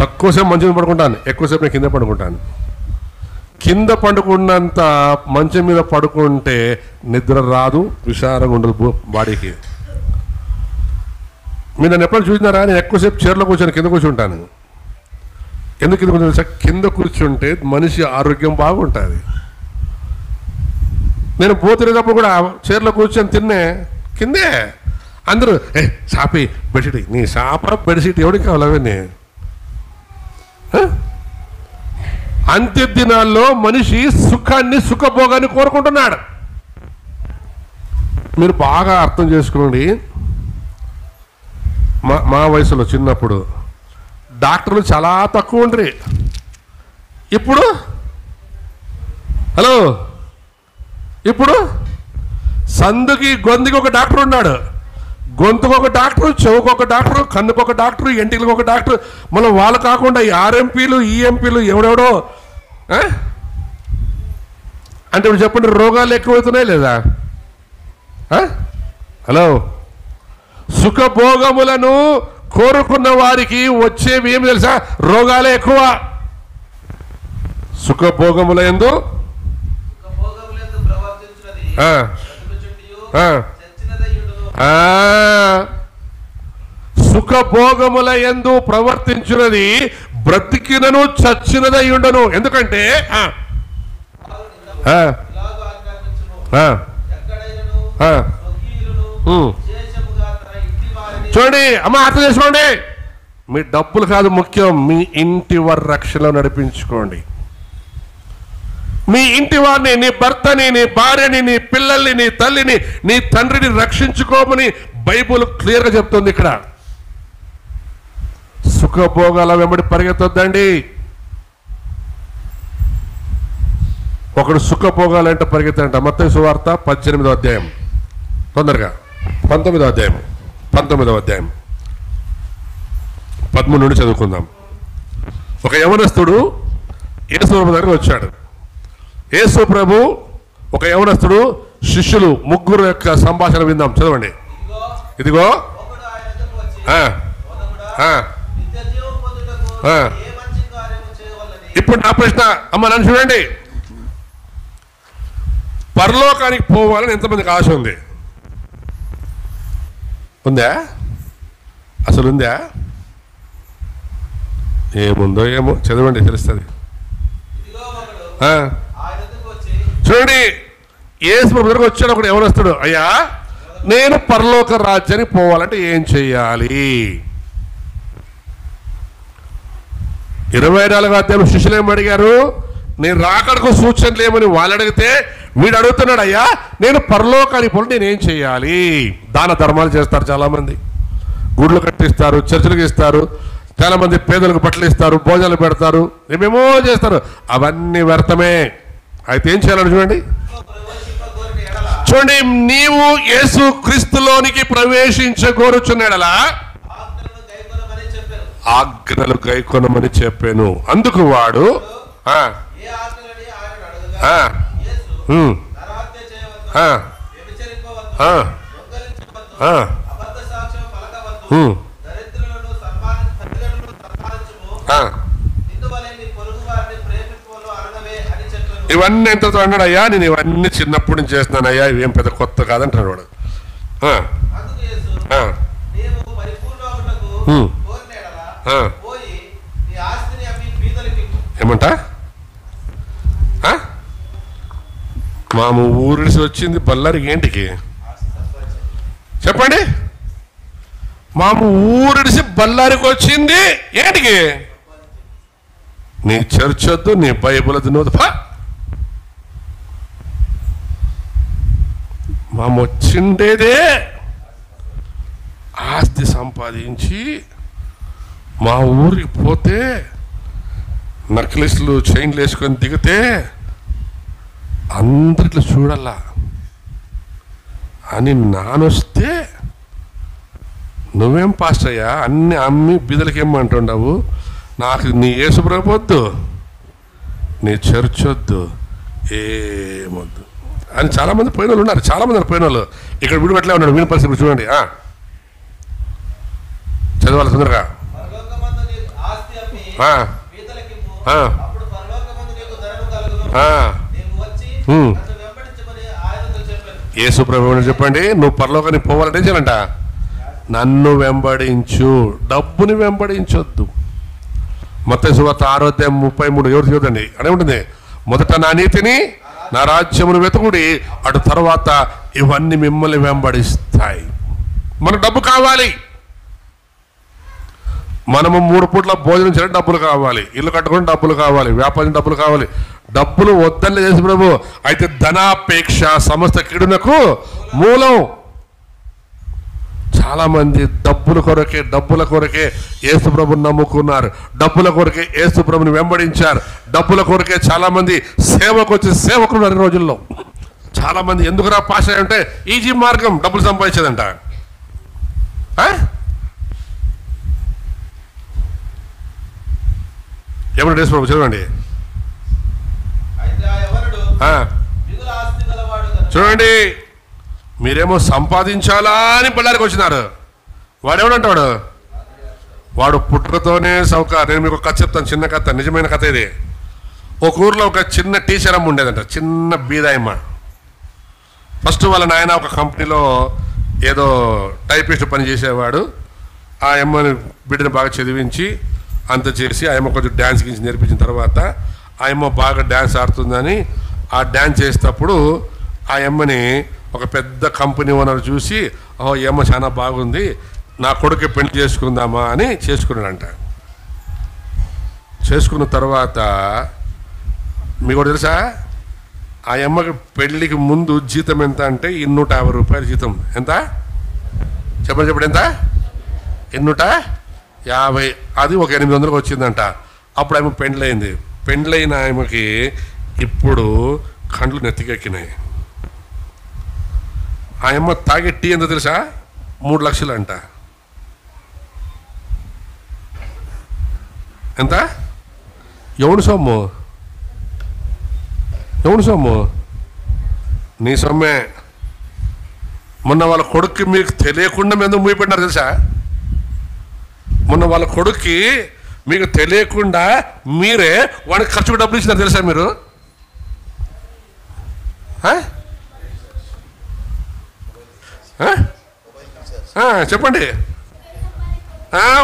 తక్కువసేపు మంచం పడుకుంటాను, ఎక్కువసేపు నేను కిందే పడుకుంటాను. కింద పండుకున్నంత మంచం మీద పడుకుంటే నిద్ర రాదు, విశాలంగా ఉండదు బాడీకి. మీరు నన్ను ఎప్పుడైనా చూసినారా? నేను ఎక్కువసేపు చైర్లో కూర్చొని కింద కూర్చుంటాను. ఎందుకు కింద కూర్చొని? కింద కూర్చుంటే మనిషి ఆరోగ్యం బాగుంటుంది. నేను పోతున్నప్పుడు కూడా చైర్లో కూర్చొని తిన్నే కిందే. అందరూ సాపి బెడ్షీట్, నీ సాప బెడ్షీట్ ఎవరికి కావాలి అవన్నీ? అంత్య దినాల్లో మనిషి సుఖాన్ని, సుఖభోగాన్ని కోరుకుంటున్నాడు. మీరు బాగా అర్థం చేసుకోండి. మా వయసులో చిన్నప్పుడు డాక్టర్లు చాలా తక్కువ ఉండ్రి. ఇప్పుడు ఇప్పుడు సందుకి గొంతుకి ఒక డాక్టర్ ఉన్నాడు. గొంతుకు ఒక డాక్టర్, చెవుకు ఒక డాక్టర్, కన్నుకు ఒక డాక్టర్, ఎంటికలకు ఒక డాక్టర్. మళ్ళీ వాళ్ళు కాకుండా ఆర్ఎంపీలు, ఈఎంపీలు ఎవడెవడో. అంటే ఇప్పుడు చెప్పండి, రోగాలు ఎక్కువవుతున్నాయి లేదా? సుఖభోగములను కోరుకున్న వారికి వచ్చేవి ఏమి తెలుసా? రోగాలే ఎక్కువ. సుఖభోగముల యందు సుఖభోగముల యందు ప్రవర్తించున్నది బ్రతికినను చచ్చినదయ్యుండను. ఎందుకంటే చూడండి అమ్మ, అర్థం చేసుకోండి. మీ డబ్బులు కాదు ముఖ్యం, మీ ఇంటి వారి రక్షణలో నడిపించుకోండి. మీ ఇంటి వారిని, నీ భర్తని, నీ భార్యని, నీ పిల్లల్ని, నీ తల్లిని, నీ తండ్రిని రక్షించుకోమని బైబుల్ క్లియర్గా చెప్తుంది. ఇక్కడ సుఖభోగాల వెంబడి పరిగెత్తొద్దండి. ఒకడు సుఖభోగాలు అంటే పరిగెత్తంట. మత్తయి సువార్త 18వ అధ్యాయం, తొందరగా 19వ అధ్యాయం 13 నుండి చదువుకుందాం. ఒక యవనస్తుడు యేసు ప్రభు దగ్గరకు వచ్చాడు. యేసు ప్రభు ఒక యవనస్తుడు, శిష్యులు ముగ్గురు యొక్క సంభాషణ విందాం. చదవండి. ఇదిగో ఇప్పుడు నా ప్రశ్న, అమ్మ నన్ను చూడండి. పరలోకానికి పోవాలని ఎంతమందికి ఆశ ఉంది? ఉందా? అసలు ఉందా? ఏముందో ఏమో చదవండి, తెలుస్తుంది. చూడండి, యేసు ప్రభు దగ్గరకు వచ్చాడు ఒకడు యవనస్తుడు. అయ్యా, నేను పరలోక రాజ్యానికి పోవాలంటే ఏం చెయ్యాలి? 24వ అధ్యాయం శిష్యులు ఏమి అడిగారు? నేను రాకడకు సూచనలు ఏమని వాళ్ళు అడిగితే వీడు అడుగుతున్నాడు, అయ్యా నేను పరలోకానికి పోవాలి, నేనేం చేయాలి? దాన ధర్మాలు చేస్తారు చాలామంది, గుడ్లు కట్టిస్తారు, చర్చలకు ఇస్తారు, చాలామంది పేదలకు బట్టలు ఇస్తారు, భోజనాలు పెడతారు, ఏమేమో చేస్తారు. అవన్నీ వ్యర్థమే. అయితే ఏం చేయాలని చూడండి. నీవు యేసు క్రీస్తులోనికి ప్రవేశించగోరుచున్నాడలా ఆజ్ఞలు గైకొనమని చెప్పాను. అందుకు వాడు ఇవన్నీ ఎంతతో అన్నాడు? అయ్యా నేను ఇవన్నీ చిన్నప్పటి నుంచి చేస్తున్నాను అయ్యా, ఇవేం పెద్ద కొత్త కాదంటున్నాడు వాడు. ఏమంట? మాము ఊరిసి వచ్చింది బళ్ళారికి ఏంటికి చెప్పండి? మాము ఊరిడిసి బళ్ళారికి వచ్చింది ఏంటికి? నీ చర్చ్ వద్దు, నీ బైబుల్ వద్దు. మాము వచ్చిండేదే ఆస్తి సంపాదించి మా ఊరికి పోతే నక్లెస్లు చైన్లు వేసుకొని దిగితే అందరిట్లో చూడాలా అని నానొస్తే నువ్వేం పాస్టర్ అయ్యా అన్ని అమ్మి బిదలకి ఏమంటుండవు? నాకు నీ యేసు ప్రభు వద్దు, నీ చర్చ్ వద్దు, ఏమొద్దు అని చాలామంది పోయిన వాళ్ళు ఉన్నారు. చాలామంది పోయిన వాళ్ళు ఇక్కడ విడిపెట్టలే ఉన్నాడు. వీని పరిస్థితి చూడండి. చదవాలి తొందరగా. యేసు ప్రభు చెప్పండి, నువ్వు పరలోకానికి పోవాలంటే చేయాలంట, నన్ను వెంబడించు, డబ్బుని వెంబడించొద్దు. మత్తయి సువార్త 6:33 ఎవరు చూడండి అనే ఉంటుంది. మొదట నా నీతిని నా రాజ్యమును వెతుకుడి, అటు తర్వాత ఇవన్నీ మిమ్మల్ని వెంబడిస్తాయి. మనకు డబ్బు కావాలి, మనము 3 పూట్ల భోజనం చేయడం డబ్బులు కావాలి, ఇల్లు కట్టుకోవడం డబ్బులు కావాలి, వ్యాపారం డబ్బులు కావాలి. డబ్బులు వద్దనే చేసి ప్రభు. అయితే ధనాపేక్ష సమస్త కీడునకు మూలం. చాలామంది డబ్బుల కొరకే యేసు ప్రభుని నమ్ముకున్నారు, డబ్బుల కొరకే యేసు ప్రభుని వెంబడించారు, డబ్బుల కొరకే చాలామంది సేవకు వచ్చి సేవకులు ఉన్నారు. రోజుల్లో చాలామంది ఎందుకురా పాష అంటే ఈజీ మార్గం డబ్బులు సంపాదించేదంట. ఏమన్నా యేసు ప్రభు చదవండి. చూడండి, మీరేమో సంపాదించాలా అని బళ్ళారికి వచ్చినారు. వాడేమనంటాడు? వాడు పుట్టుకతోనే సౌకర్యం. నేను మీకు ఒక కథ చెప్తాను, చిన్న కథ, నిజమైన కథ ఇది. ఒక ఊర్లో ఒక చిన్న టీచర్ అమ్మ ఉండేదంట, చిన్న బీదాయమ్మ. ఫస్ట్ వాళ్ళ నాయన ఒక కంపెనీలో ఏదో టైపిస్ట్ పని చేసేవాడు. ఆ అమ్మని బిడ్డను బాగా చదివించి అంత చేసి ఆ అమ్మ కొంచెం డ్యాన్స్ గించి నేర్పించిన తర్వాత ఆ అమ్మ బాగా డ్యాన్స్ ఆడుతుందని ఆ డ్యాన్స్ చేసేటప్పుడు ఆ అమ్మని ఒక పెద్ద కంపెనీ ఓనర్ చూసి, ఓహో ఈ అమ్మ చాలా బాగుంది, నా కొడుకు పెళ్లి చేసుకుందామా అని చేసుకున్నాడంట. చేసుకున్న తర్వాత మీకు కూడా తెలుసా, ఆ అమ్మకి పెళ్ళికి ముందు జీతం ఎంత అంటే 250 రూపాయలు జీతం. ఎంత చెప్పండి, ఎంత? 50, అది ఒక 800కు వచ్చిందంట. అప్పుడు ఆమె పెండ్లైంది. పెండ్లైన ఆమెకి ఇప్పుడు కండ్లు నెత్తికెక్కినాయి. ఆయమ్మ తాగే టీ ఎంత తెలుసా? 3 లక్షలు అంట. ఎంత? ఎవడు సొమ్ము? ఎవడు సొమ్ము? నీ సొమ్మే. మొన్న వాళ్ళ కొడుక్కి మీకు తెలియకుండా ఎందుకు మూయిపెట్టినారు తెలుసా? మొన్న వాళ్ళ కొడుక్కి మీకు తెలియకుండా మీరే వాడికి ఖర్చుకు డబ్బులు ఇచ్చినారు తెలుసా మీరు? చెప్పండి.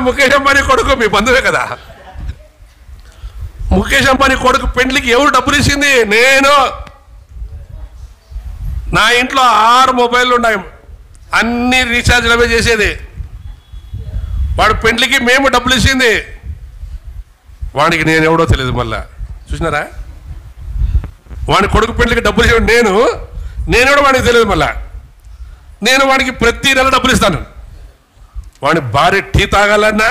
ముఖేష్ అంబానీ కొడుకు మీ బంధువే కదా. ముఖేష్ అంబానీ కొడుకు పెండ్లికి ఎవరు డబ్బులు ఇచ్చింది? నేను. నా ఇంట్లో 6 మొబైళ్ళు ఉన్నాయి, అన్ని రీఛార్జ్ అవే చేసేది. వాడు పెండ్లికి మేము డబ్బులు ఇచ్చింది. వాడికి నేను ఎవడో తెలియదు. మళ్ళా చూసినారా? వాడి కొడుకు పెండ్లికి డబ్బులు ఇచ్చాడు నేను కూడా వాడికి తెలియదు. మళ్ళా నేను వాడికి ప్రతి నెల డబ్బులు ఇస్తాను. వాడి భార్య టీ తాగాలన్నా,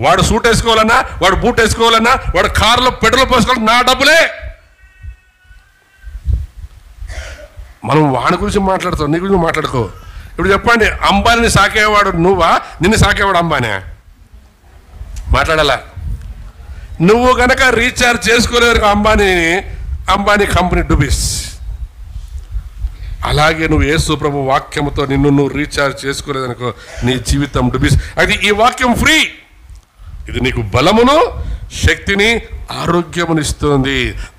వాడు సూట్ వేసుకోవాలన్నా, వాడు బూట్ వేసుకోవాలన్నా, వాడు కారులో పెట్రోల్ పోసుకోవాలన్నా నా డబ్బులే. మనం వాడి గురించి మాట్లాడుతాం, నీ గురించి మాట్లాడుకో. ఇప్పుడు చెప్పండి, అంబానీని సాకేవాడు నువ్వా, నిన్ను సాకేవాడు అంబానీ? మాట్లాడాలా? నువ్వు కనుక రీఛార్జ్ చేసుకోలేరు అంబానీ కంపెనీ డుబిస్. అలాగే నువ్వు యేసు ప్రభు వాక్యంతో నిన్ను రీఛార్జ్ చేసుకోలేదనుకో, నీ జీవితం డుబిస్. అది ఈ వాక్యం ఫ్రీ. ఇది నీకు బలమును, శక్తిని, ఆరోగ్యమునిస్తుంది.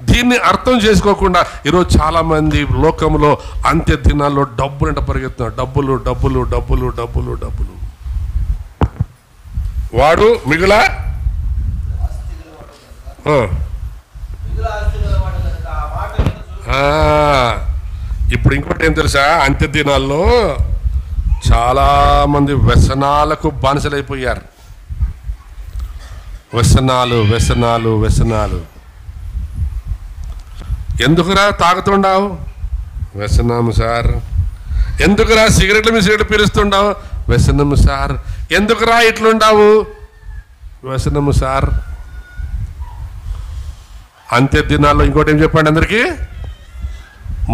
దీన్ని అర్థం చేసుకోకుండా ఈరోజు చాలా మంది లోకంలో అంత్య దినాల్లో డబ్బులంట పరిగెత్తున్నారు. డబ్బులు డబ్బులు డబ్బులు డబ్బులు డబ్బులు. వాడు మిగుల ఇప్పుడు ఇంకోటి ఏం తెలుసా? అంత్య దినాల్లో చాలా మంది వ్యసనాలకు బానిసలైపోయారు. వ్యసనాలు వ్యసనాలు వ్యసనాలు. ఎందుకురా తాగుతుండావు? వ్యసనము సార్. ఎందుకురా సిగరెట్ల మీద సిగరెట్ పీలుస్తుండావు? వ్యసనము సార్. ఎందుకురా ఇట్లుండావు? వ్యసనము సార్. అంత్య దినాల్లో ఇంకోటి ఏం చెప్పండి అందరికీ?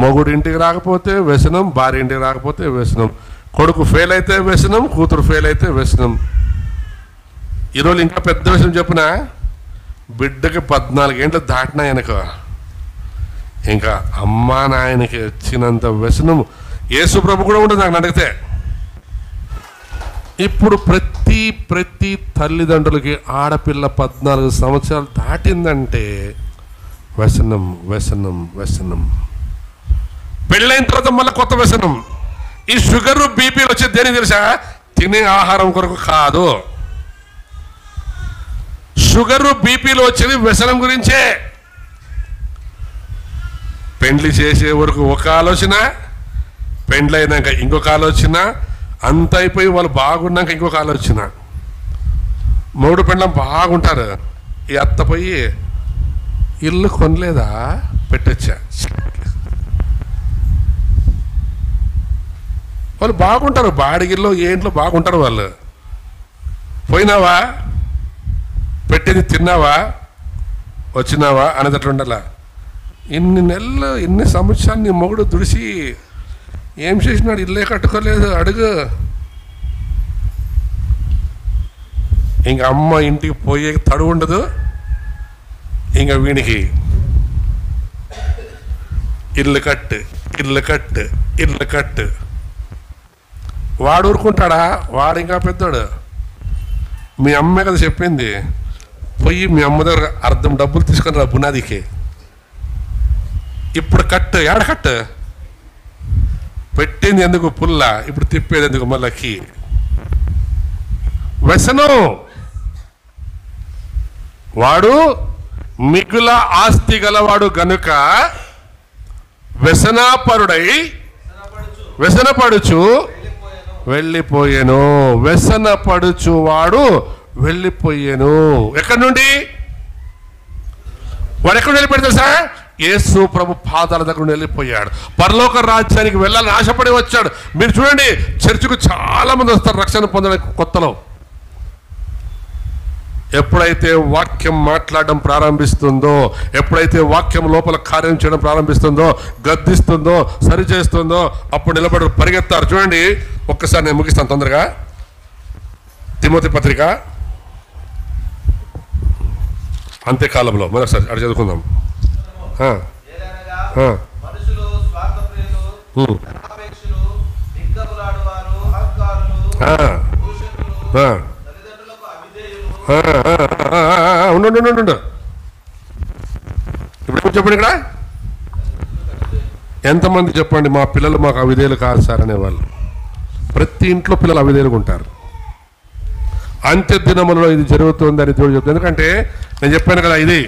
మొగుడు ఇంటికి రాకపోతే వ్యసనం, భార్య ఇంటికి రాకపోతే వ్యసనం, కొడుకు ఫెయిల్ అయితే వ్యసనం, కూతురు ఫెయిల్ అయితే వ్యసనం. ఈరోజు ఇంకా పెద్ద విషయం చెప్పిన, బిడ్డకి 14 ఏళ్ళు దాటినాయనుకో, ఇంకా అమ్మా నాయనకి వచ్చినంత వ్యసనం యేసు ప్రభు కూడా ఉంటుంది నాకు అడిగితే. ఇప్పుడు ప్రతి తల్లిదండ్రులకి ఆడపిల్ల 14 సంవత్సరాలు దాటిందంటే వ్యసనం వ్యసనం వ్యసనం. పెళ్ళైన తర్వాత మళ్ళీ కొత్త వ్యసనం. ఈ షుగర్ బీపీలు వచ్చేది దేనికి తెలుసా? తినే ఆహారం కొరకు కాదు. షుగర్ బీపీలు వచ్చేది వ్యసనం గురించే. పెండ్లి చేసే వరకు ఒక ఆలోచన, పెండ్లైనాక ఇంకొక ఆలోచన, అంత అయిపోయి వాళ్ళు బాగున్నాక ఇంకొక ఆలోచన. మూడు పెండ్లం బాగుంటారు, ఈ అత్త పోయి ఇల్లు కొనలేదా, పెట్టచ్చా. వాళ్ళు బాగుంటారు, బాడిగిల్లో ఏ ఇంట్లో బాగుంటారు వాళ్ళు. పోయినావా, పెట్టింది తిన్నావా, వచ్చినావా అనేటట్లు ఉండాల. ఇన్ని నెలలు ఇన్ని సంవత్సరాలు నీ మొగుడు దుడిసి ఏం చేసినాడు? ఇల్లే కట్టుకోలేదు అడుగు. ఇంక అమ్మ ఇంటికి పోయే తడువు ఉండదు. ఇంక వీనికి ఇల్లు కట్టు ఇల్లు కట్టు ఇల్లు కట్టు. వాడు ఊరుకుంటాడా? వాడు ఇంకా పెద్దోడు. మీ అమ్మే కదా చెప్పింది, పోయి మీ అమ్మ దగ్గర అర్థం డబ్బులు తీసుకొని రా బునాదికి. ఇప్పుడు కట్టు, ఏడ కట్టు, పెట్టింది ఎందుకు పుల్ల, ఇప్పుడు తిప్పేది ఎందుకు మళ్ళీ. వ్యసనం. వాడు మిగుల ఆస్తి గలవాడు గనుక వ్యసనాపరుడై వ్యసనపడుచు వెళ్ళిపోయాను. వ్యసనపడుచు వాడు వెళ్ళిపోయాను. ఎక్కడి నుండి? వాడు ఎక్కడ వెళ్ళిపోయాడు సార్? యేసు ప్రభు పాదాల దగ్గర నుండి వెళ్ళిపోయాడు. పరలోక రాజ్యానికి వెళ్ళాలని ఆశపడి వచ్చాడు. మీరు చూడండి, చర్చికు చాలా మంది వస్తారు రక్షణ పొందడానికి కొత్తలో. ఎప్పుడైతే వాక్యం మాట్లాడడం ప్రారంభిస్తుందో, ఎప్పుడైతే వాక్యం లోపల కార్యం చేయడం ప్రారంభిస్తుందో, గద్దిస్తుందో, సరిచేస్తుందో, అప్పుడు నిలబడి పరిగెత్తారు. చూడండి, ఒక్కసారి నేను ముగిస్తాను తొందరగా. తిమోతి పత్రిక అంత్యకాలంలో మరొకసారి అక్కడ చదువుకుందాం. ఉండు ఇప్పుడు చెప్పండి, ఇక్కడ ఎంతమంది చెప్పండి మా పిల్లలు మాకు అవిధేయులు కాదు సార్ అనేవాళ్ళు? ప్రతి ఇంట్లో పిల్లలు అవిధేయులుగా ఉంటారు. అంత్య దినములలో ఇది జరుగుతుందని దేవుడు చెప్తుంది. ఎందుకంటే నేను చెప్పాను కదా, ఇది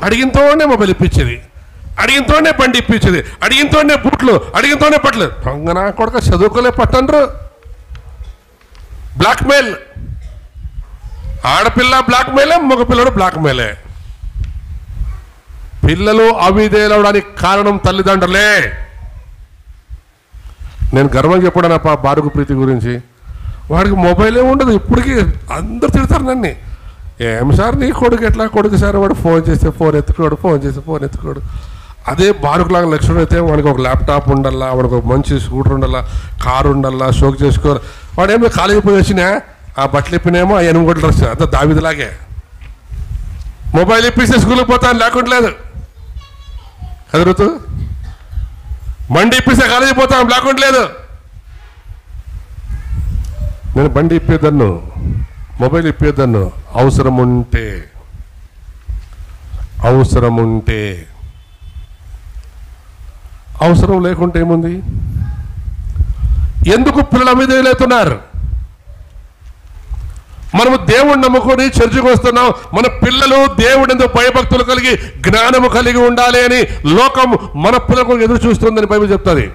అడిగినతోనే మొబైల్ ఇప్పించేది, అడిగినతోనే బండి ఇప్పించేది, అడిగినతోనే బూట్లు, అడిగినతోనే పట్టలేదు. దొంగనా కొడుక చదువుకోలే పట్టండ్రు. బ్లాక్మెయిల్, ఆడపిల్ల బ్లాక్మెయిలే, మగపిల్లడు బ్లాక్మెయిలే. పిల్లలు అవిధేయులవడానికి కారణం తల్లిదండ్రులే. నేను గర్వంగా చెప్పాను బారుగు ప్రీతి గురించి. వాడికి మొబైలే ఉండదు, ఇప్పటికీ అందరు తిడతారు నన్ను. ఏం సార్ నీ కొడుకు ఎట్లా? కొడుకు సార్ వాడు ఫోన్ చేస్తే ఫోన్ ఎత్తుకోడు, ఫోన్ చేస్తే ఫోన్ ఎత్తుకోడు. అదే బారుకులాగా లక్ష్యం అయితే వాడికి ఒక ల్యాప్టాప్ ఉండాలా, వాడికి ఒక మంచి స్కూటర్ ఉండాలా, కారు ఉండాలా, షోక్ చేసుకోవాలి. వాడేమో కాలేజీ పోయి వచ్చినా ఆ బట్టలు ఇప్పినేమో ఆ 8 కోట్ల డ్రెస్, అంత దావిదిలాగే. మొబైల్ ఇప్పిస్తే స్కూల్కి పోతాను లేకుండా లేదు కదురుతూ. బండి ఇప్పిస్తే కాలేజీ పోతాను లేకుండా లేదు. నేను బండి ఇప్పేదన్ను, మొబైల్ ఇప్పేదన్ను అవసరం ఉంటే. అవసరం లేకుంటే ఏముంది? ఎందుకు పిల్లల మీద వెళ్తున్నారు? మనము దేవుడిని నమ్ముకొని చర్చకు వస్తున్నాం. మన పిల్లలు దేవుడి ఎందుకు భయభక్తులు కలిగి జ్ఞానము కలిగి ఉండాలి అని లోకం మన పిల్లలకు ఎదురు చూస్తుందని బైబిల్ చెప్తుంది.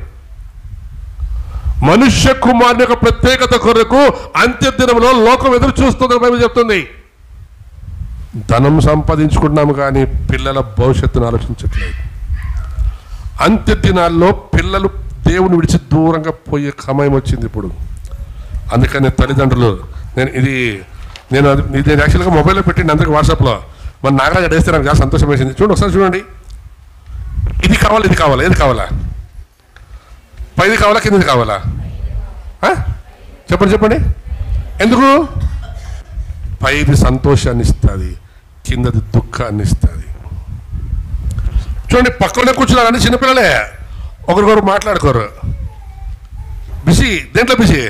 మనుష్య కుమారుని యొక్క ప్రత్యేకత కొరకు అంత్యదినంలో లోకం ఎదురు చూస్తుందని బైబిల్ చెప్తుంది. ధనం సంపాదించుకుంటున్నాము కానీ పిల్లల భవిష్యత్తును ఆలోచించట్లేదు. అంత్యదినాల్లో పిల్లలు దేవుని విడిచి దూరంగా పోయే సమయం వచ్చింది ఇప్పుడు. అందుకని తల్లిదండ్రులు, నేను యాక్చువల్గా మొబైల్లో పెట్టిండి అందరికీ వాట్సాప్లో. మన నాగరాజు అడిగిస్తే నాకు చాలా సంతోషం వేసింది. చూడండి ఒకసారి చూడండి. ఇది కావాలి, ఇది కావాలా, ఏది కావాలా? పైది కావాలా, కిందది కావాలా? చెప్పండి. ఎందుకు? పైది సంతోషాన్ని ఇస్తుంది, కిందది దుఃఖాన్ని ఇస్తుంది. చూడండి, పక్కనే కూర్చున్నారని చిన్నపిల్లలే, ఒకరికొకరు మాట్లాడుకోరు. బిజీ. దేంట్లో బిజీ?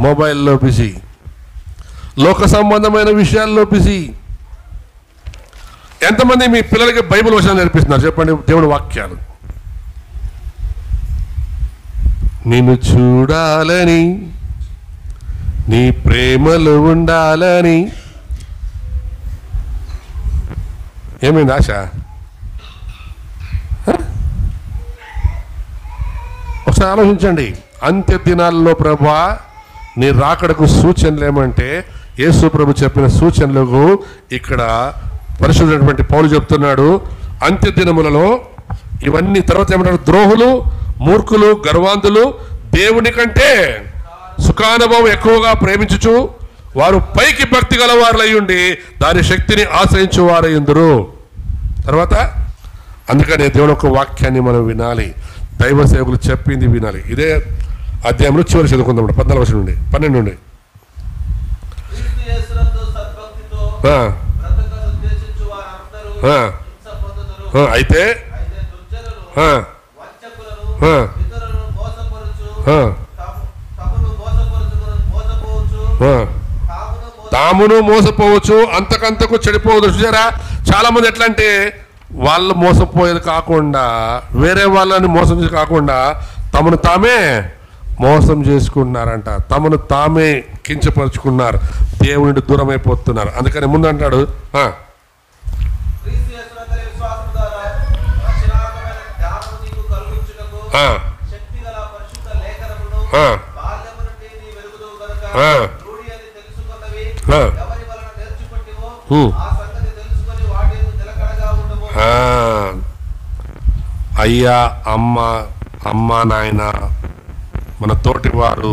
మొబైల్లో బిజీ, లోక సంబంధమైన విషయాల్లో బిజీ. ఎంతమంది మీ పిల్లలకి బైబిల్ వచనాలు నేర్పిస్తున్నారు చెప్పండి? దేవుడి వాక్యాలు. నిన్ను చూడాలని, నీ ప్రేమలు ఉండాలని. ఏమైంది ఆశ? ఒకసారి ఆలోచించండి. అంత్య దినాల్లో ప్రభా నీ రాకడకు సూచనలు ఏమంటే యేసు ప్రభు చెప్పిన సూచనలకు ఇక్కడ పరిశుద్ధుడైనటువంటి పౌలు చెప్తున్నాడు. అంత్య దినములలో ఇవన్నీ తర్వాత ఏమంటారు? ద్రోహులు, మూర్ఖులు, గర్వాంధులు, దేవుని కంటే సుఖానుభవం ఎక్కువగా ప్రేమించుచు వారు పైకి భక్తి గల వారులయ్యుండి దాని శక్తిని ఆశ్రయించు వారయ్యుందురు. తర్వాత అందుకనే దేవుని యొక్క వాక్యాన్ని మనం వినాలి, దైవ సేవకులు చెప్పింది వినాలి. ఇదే అధ్యాయంలో చివరి చదువుకుందాం 14 వర్షం నుండి 12 నుండి. అయితే తామును మోసపోవచ్చు, అంతకంతకు చెడిపోవచ్చు. చూసారా, చాలా మంది ఎట్లా అంటే వాళ్ళు మోసపోయేది కాకుండా, వేరే వాళ్ళని మోసం చేసి కాకుండా తమను తామే మోసం చేసుకుంటున్నారంట, తమను తామే కించపరుచుకున్నారు, దేవుని దూరం అయిపోతున్నారు. అందుకని ముందు అంటాడు అయ్యా, అమ్మ నాయన, మన తోటి వారు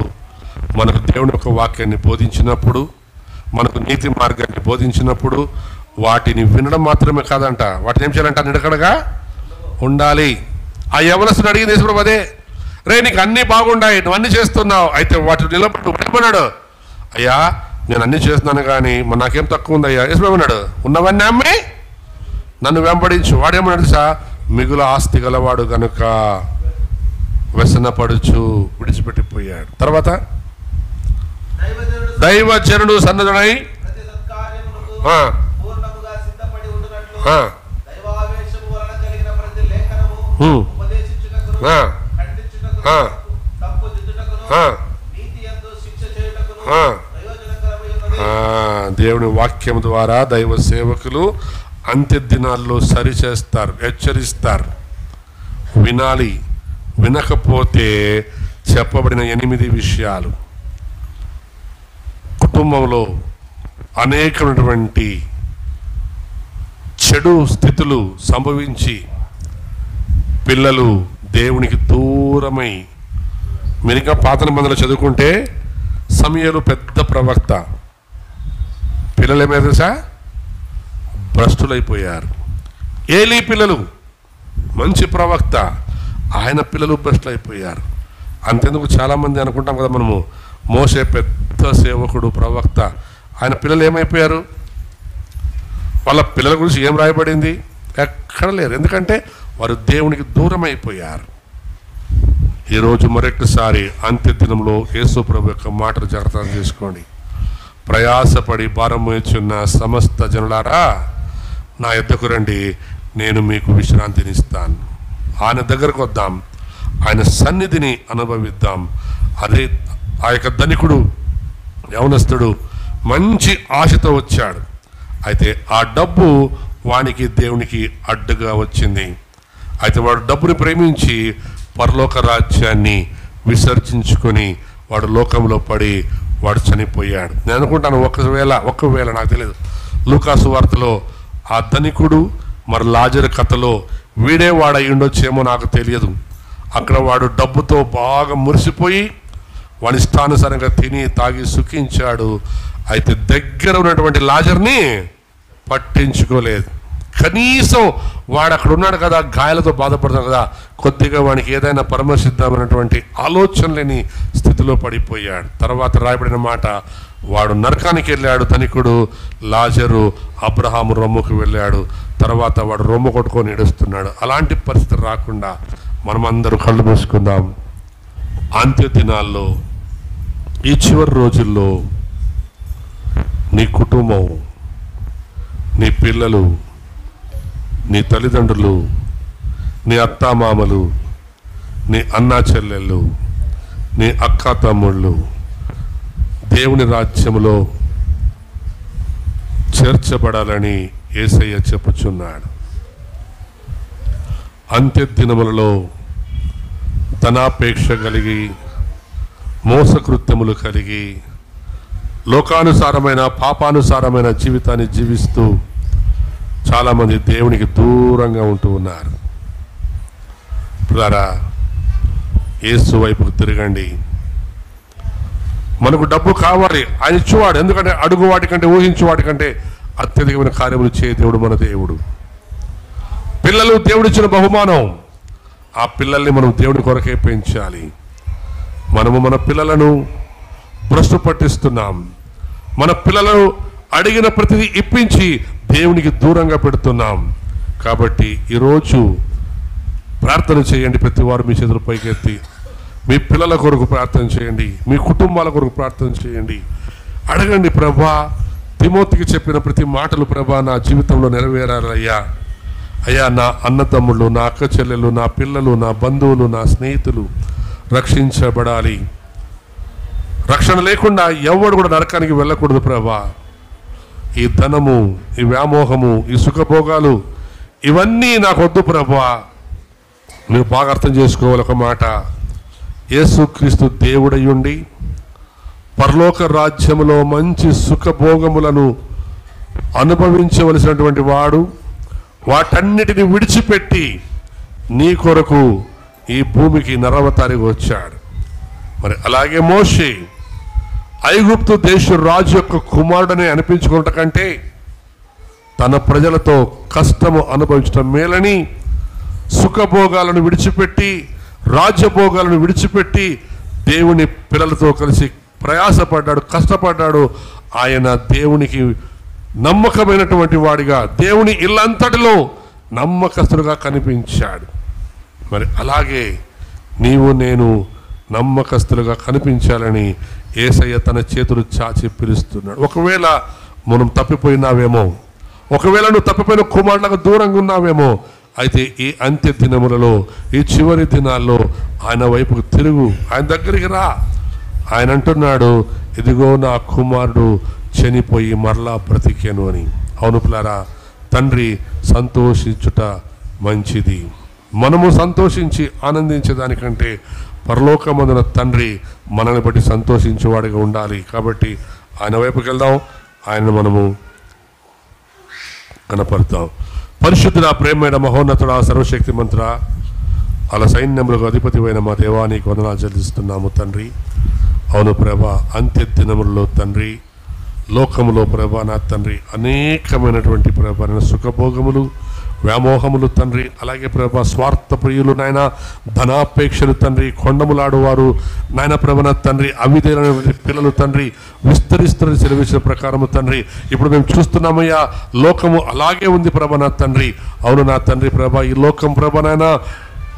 మనకు దేవుని యొక్క వాక్యాన్ని బోధించినప్పుడు మనకు నీతి మార్గాన్ని బోధించినప్పుడు వాటిని వినడం మాత్రమే కాదంట, వాటిని ఏం చేయాలంట? నిలకడగా ఉండాలి. ఆ యవనస్తుడు అడిగింది యేసుప్రభు అదే, రే నీకు అన్నీ బాగుండాయి, నువ్వు అన్నీ చేస్తున్నావు, అయితే వాటి నిలబడిపోయాడు. అయ్యా నేను అన్నీ చేస్తున్నాను కానీ మరి నాకేం తక్కువ ఉందయ్యా. యేసుప్రభు అన్నాడు, ఉన్నవన్నీ అమ్మి నన్ను వెంబడించు. వాడేమన్నాడు సార్? మిగుల ఆస్తి గలవాడు గనుక వ్యసనపడుచు విడిచిపెట్టిపోయాడు. తర్వాత దైవజనుడు సన్నద్ధుడై దేవుని వాక్యం ద్వారా దైవ సేవకులు అంత్య దినాల్లో సరిచేస్తారు, హెచ్చరిస్తారు. వినాలి. వినకపోతే చెప్పబడిన 8 విషయాలు, కుటుంబంలో అనేకమైనటువంటి చెడు స్థితులు సంభవించి పిల్లలు దేవునికి దూరమై, మీరు ఇంకా పాత నిబంధనలు చదువుకుంటే సమూయేలు పెద్ద ప్రవక్త, పిల్లలు ఏమైనా తెలుసా? భ్రష్టులైపోయారు. ఏలీ పిల్లలు మంచి ప్రవక్త, ఆయన పిల్లలు భ్రష్టులైపోయారు. అంతెందుకు చాలామంది అనుకుంటాం కదా మనము, మోసే పెద్ద సేవకుడు ప్రవక్త, ఆయన పిల్లలు ఏమైపోయారు? వాళ్ళ పిల్లల గురించి ఏం రాయబడింది? ఎక్కడ లేరు. ఎందుకంటే వారు దేవునికి దూరం అయిపోయారు. ఈరోజు మరొకసారి అంత్య దినంలో యేసు ప్రభు యొక్క మాటలు జాగ్రత్త చేసుకోండి. ప్రయాసపడి భారం మోయుచున్న సమస్త జనులారా నా యొద్దకు రండి, నేను మీకు విశ్రాంతినిస్తాను. ఆయన దగ్గరకు వద్దాం, ఆయన సన్నిధిని అనుభవిద్దాం. అదే ఆ యొక్క ధనికుడు యవనస్తుడు మంచి ఆశతో వచ్చాడు. అయితే ఆ డబ్బు వానికి దేవునికి అడ్డుగా వచ్చింది. అయితే వాడు డబ్బుని ప్రేమించి పరలోక రాజ్యాన్ని విసర్జించుకొని వాడు లోకంలో పడి వాడు చనిపోయాడు. నేను అనుకుంటాను ఒకవేళ నాకు తెలియదు, లూకాసు వార్తలో ఆ ధనికుడు మరి లాజరు కథలో వీడే వాడై ఉండొచ్చేమో నాకు తెలియదు. అక్కడ వాడు డబ్బుతో బాగా మురిసిపోయి వాడి ఇష్టానుసారంగా తిని తాగి సుఖించాడు. అయితే దగ్గర ఉన్నటువంటి లాజర్ని పట్టించుకోలేదు. కనీసం వాడు అక్కడ ఉన్నాడు కదా, గాయాలతో బాధపడుతున్నాడు కదా, కొద్దిగా వానికి ఏదైనా పరమసిద్ధమైనటువంటి ఆలోచన లేని స్థితిలో పడిపోయాడు. తర్వాత రాయబడిన మాట, వాడు నరకానికి వెళ్ళాడు ధనికుడు, లాజరు అబ్రహాము రొమ్ముకు వెళ్ళాడు. తర్వాత వాడు రొమ్ము కొట్టుకొని ఏడుస్తున్నాడు. అలాంటి పరిస్థితి రాకుండా మనమందరూ కళ్ళు మూసుకుందాం. అంత్య దినాల్లో, ఈ చివరి రోజుల్లో నీ కుటుంబం, నీ పిల్లలు, నీ తల్లిదండ్రులు, నీ అత్తామామలు, నీ అన్నా చెల్లెళ్ళు, నీ అక్కా తమ్ముళ్ళు దేవుని రాజ్యములో చేర్చబడాలని యేసయ్య చెప్పుచున్నాడు. అంత్య దినములలో ధనాపేక్ష కలిగి, మోసకృత్యములు కలిగి, లోకానుసారమైన పాపానుసారమైన జీవితాన్ని జీవిస్తూ చాలామంది దేవునికి దూరంగా ఉంటూ ఉన్నారు. పిల్లరా, యేసు వైపుకు తిరగండి. మనకు డబ్బు కావాలి, ఆయన ఇచ్చేవాడు. ఎందుకంటే అడుగు వాటికంటే, ఊహించు వాటికంటే అత్యధికమైన కార్యములు చే దేవుడు మన దేవుడు. పిల్లలు దేవుడిచ్చిన బహుమానం. ఆ పిల్లల్ని మనం దేవుడి కొరకే పెంచాలి. మనము మన పిల్లలను భ్రష్టు పట్టిస్తున్నాం. మన పిల్లలను అడిగిన ప్రతిదీ ఇప్పించి దేవునికి దూరంగా పెడుతున్నాం. కాబట్టి ఈరోజు ప్రార్థన చేయండి. ప్రతి వారు మీ చేతులు పైకెత్తి మీ పిల్లల కొరకు ప్రార్థన చేయండి, మీ కుటుంబాల కొరకు ప్రార్థన చేయండి. అడగండి, ప్రభా తిమోతికి చెప్పిన ప్రతి మాటలు ప్రభా నా జీవితంలో నెరవేరాలయ్యా. అయ్యా, నా అన్నతమ్ముళ్ళు, నా అక్క చెల్లెలు, నా పిల్లలు, నా బంధువులు, నా స్నేహితులు రక్షించబడాలి. రక్షణ లేకుండా ఎవడు కూడా నరకానికి వెళ్ళకూడదు ప్రభా. ఈ ధనము, ఈ వ్యామోహము, ఈ సుఖభోగాలు ఇవన్నీ నాకు వద్దు ప్రభా. నువ్వు బాగా అర్థం చేసుకోవాలి ఒక మాట, యేసుక్రీస్తు దేవుడయ్యుండి పరలోక రాజ్యములో మంచి సుఖభోగములను అనుభవించవలసినటువంటి వాడు వాటన్నిటిని విడిచిపెట్టి నీ కొరకు ఈ భూమికి నరవతారికి వచ్చాడు. మరి అలాగే మోషే ఐగుప్తు దేశ రాజు యొక్క కుమారుడని అనిపించుకున్నట కంటే తన ప్రజలతో కష్టము అనుభవించడం మేలని సుఖభోగాలను విడిచిపెట్టి రాజ్యభోగాలను విడిచిపెట్టి దేవుని పిల్లలతో కలిసి ప్రయాసపడ్డాడు, కష్టపడ్డాడు. ఆయన దేవునికి నమ్మకమైనటువంటి వాడిగా, దేవుని ఇల్లంతటిలో నమ్మకస్తుడుగా కనిపించాడు. మరి అలాగే నీవు నేను నమ్మకస్తులుగా కనిపించాలని యేసయ్య తన చేతులు చాచి పిలుస్తున్నాడు. ఒకవేళ మనం తప్పిపోయినావేమో, ఒకవేళ నువ్వు తప్పిపోయిన కుమారులకు దూరంగా ఉన్నావేమో, అయితే ఈ అంత్య దినములలో, ఈ చివరి దినాల్లో ఆయన వైపుకు తిరుగు, ఆయన దగ్గరికి రా. ఆయన అంటున్నాడు, ఇదిగో నా కుమారుడు చనిపోయి మరలా బ్రతికాను అని. అవును పిల్లారా, తండ్రి సంతోషించుట మంచిది. మనము సంతోషించి ఆనందించేదానికంటే పరలోకమందున తండ్రి మనల్ని బట్టి సంతోషించేవాడిగా ఉండాలి. కాబట్టి ఆయన వైపుకి వెళ్దాం, ఆయన మనము కనపడతాం. పరిశుద్ధుడా, ప్రేమైన మహోన్నతుడా, సర్వశక్తి మంత్రా, అలా సైన్యములకు అధిపతి అయిన మా దేవానికి వందనాలు చెల్లిస్తున్నాము తండ్రి. అవును ప్రభా, అంత్య దినములలో తండ్రి, లోకములో ప్రభా నా తండ్రి అనేకమైనటువంటి ప్రభా సుఖభోగములు, వ్యామోహములు తండ్రి, అలాగే ప్రభా స్వార్థ ప్రియులు నాయన, ధనాపేక్షలు తండ్రి, కొండములాడువారు నాయన ప్రభన తండ్రి, అవిధేయులైనటువంటి పిల్లలు తండ్రి విస్తరిస్తున్న సెలవిచ్చిన ప్రకారము తండ్రి ఇప్పుడు మేము చూస్తున్నామయ్యా. లోకము అలాగే ఉంది ప్రభ నా తండ్రి. అవును నా తండ్రి ప్రభా, ఈ లోకం ప్రభ నాయన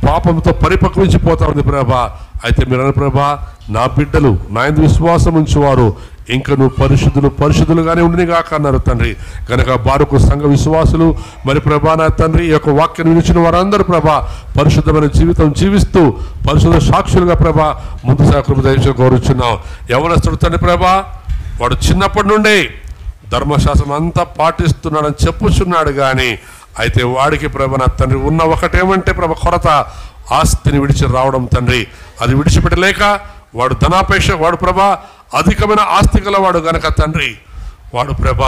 పాపంతో పరిపక్వించిపోతా ఉంది ప్రభా. అయితే మీరు ప్రభా, నా బిడ్డలు నా యందు విశ్వాసం ఉంచేవారు ఇంకా నువ్వు పరిశుద్ధులుగానే ఉండిని గాక అన్నారు తండ్రి. కనుక బారుకు సంఘ విశ్వాసులు మరి ప్రభా నా తండ్రి ఈ యొక్క వాక్యాన్ని వినిచిన వారందరూ ప్రభా పరిశుద్ధమైన జీవితం జీవిస్తూ పరిశుద్ధ సాక్షులుగా ప్రభా ముందు సాకులు దయచేసి కోరుచున్నాం. యవనస్తుడు తండ్రి ప్రభా, వాడు చిన్నప్పటి నుండే ధర్మశాస్త్రం అంతా పాటిస్తున్నాడని చెప్పుచున్నాడు. కానీ అయితే వాడికి ప్రభ నా తండ్రి ఉన్న ఒకటేమంటే ప్రభ కొరత, ఆస్తిని విడిచి రావడం తండ్రి. అది విడిచిపెట్టలేక వాడు ధనాపేక్ష, వాడు ప్రభ అధికమైన ఆస్తి గలవాడు గనక తండ్రి, వాడు ప్రభ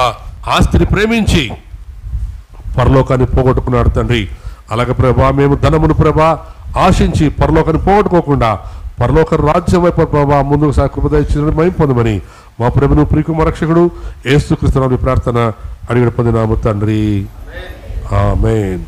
ఆస్తిని ప్రేమించి పరలోకాన్ని పోగొట్టుకున్నాడు తండ్రి. అలాగే ప్రభా మేము ధనమును ప్రభా ఆశించి పరలోకాన్ని పోగొట్టుకోకుండా పరలోక రాజ్యం వైపు ప్రభా ముందుకు సాకృపదయించిన మేము పొందమని మా ప్రభును ప్రియకుమార రక్షకుడు యేసుక్రీస్తు నామమున ప్రార్థన అడిగి పొందినాము తండ్రి. ఆమేన్.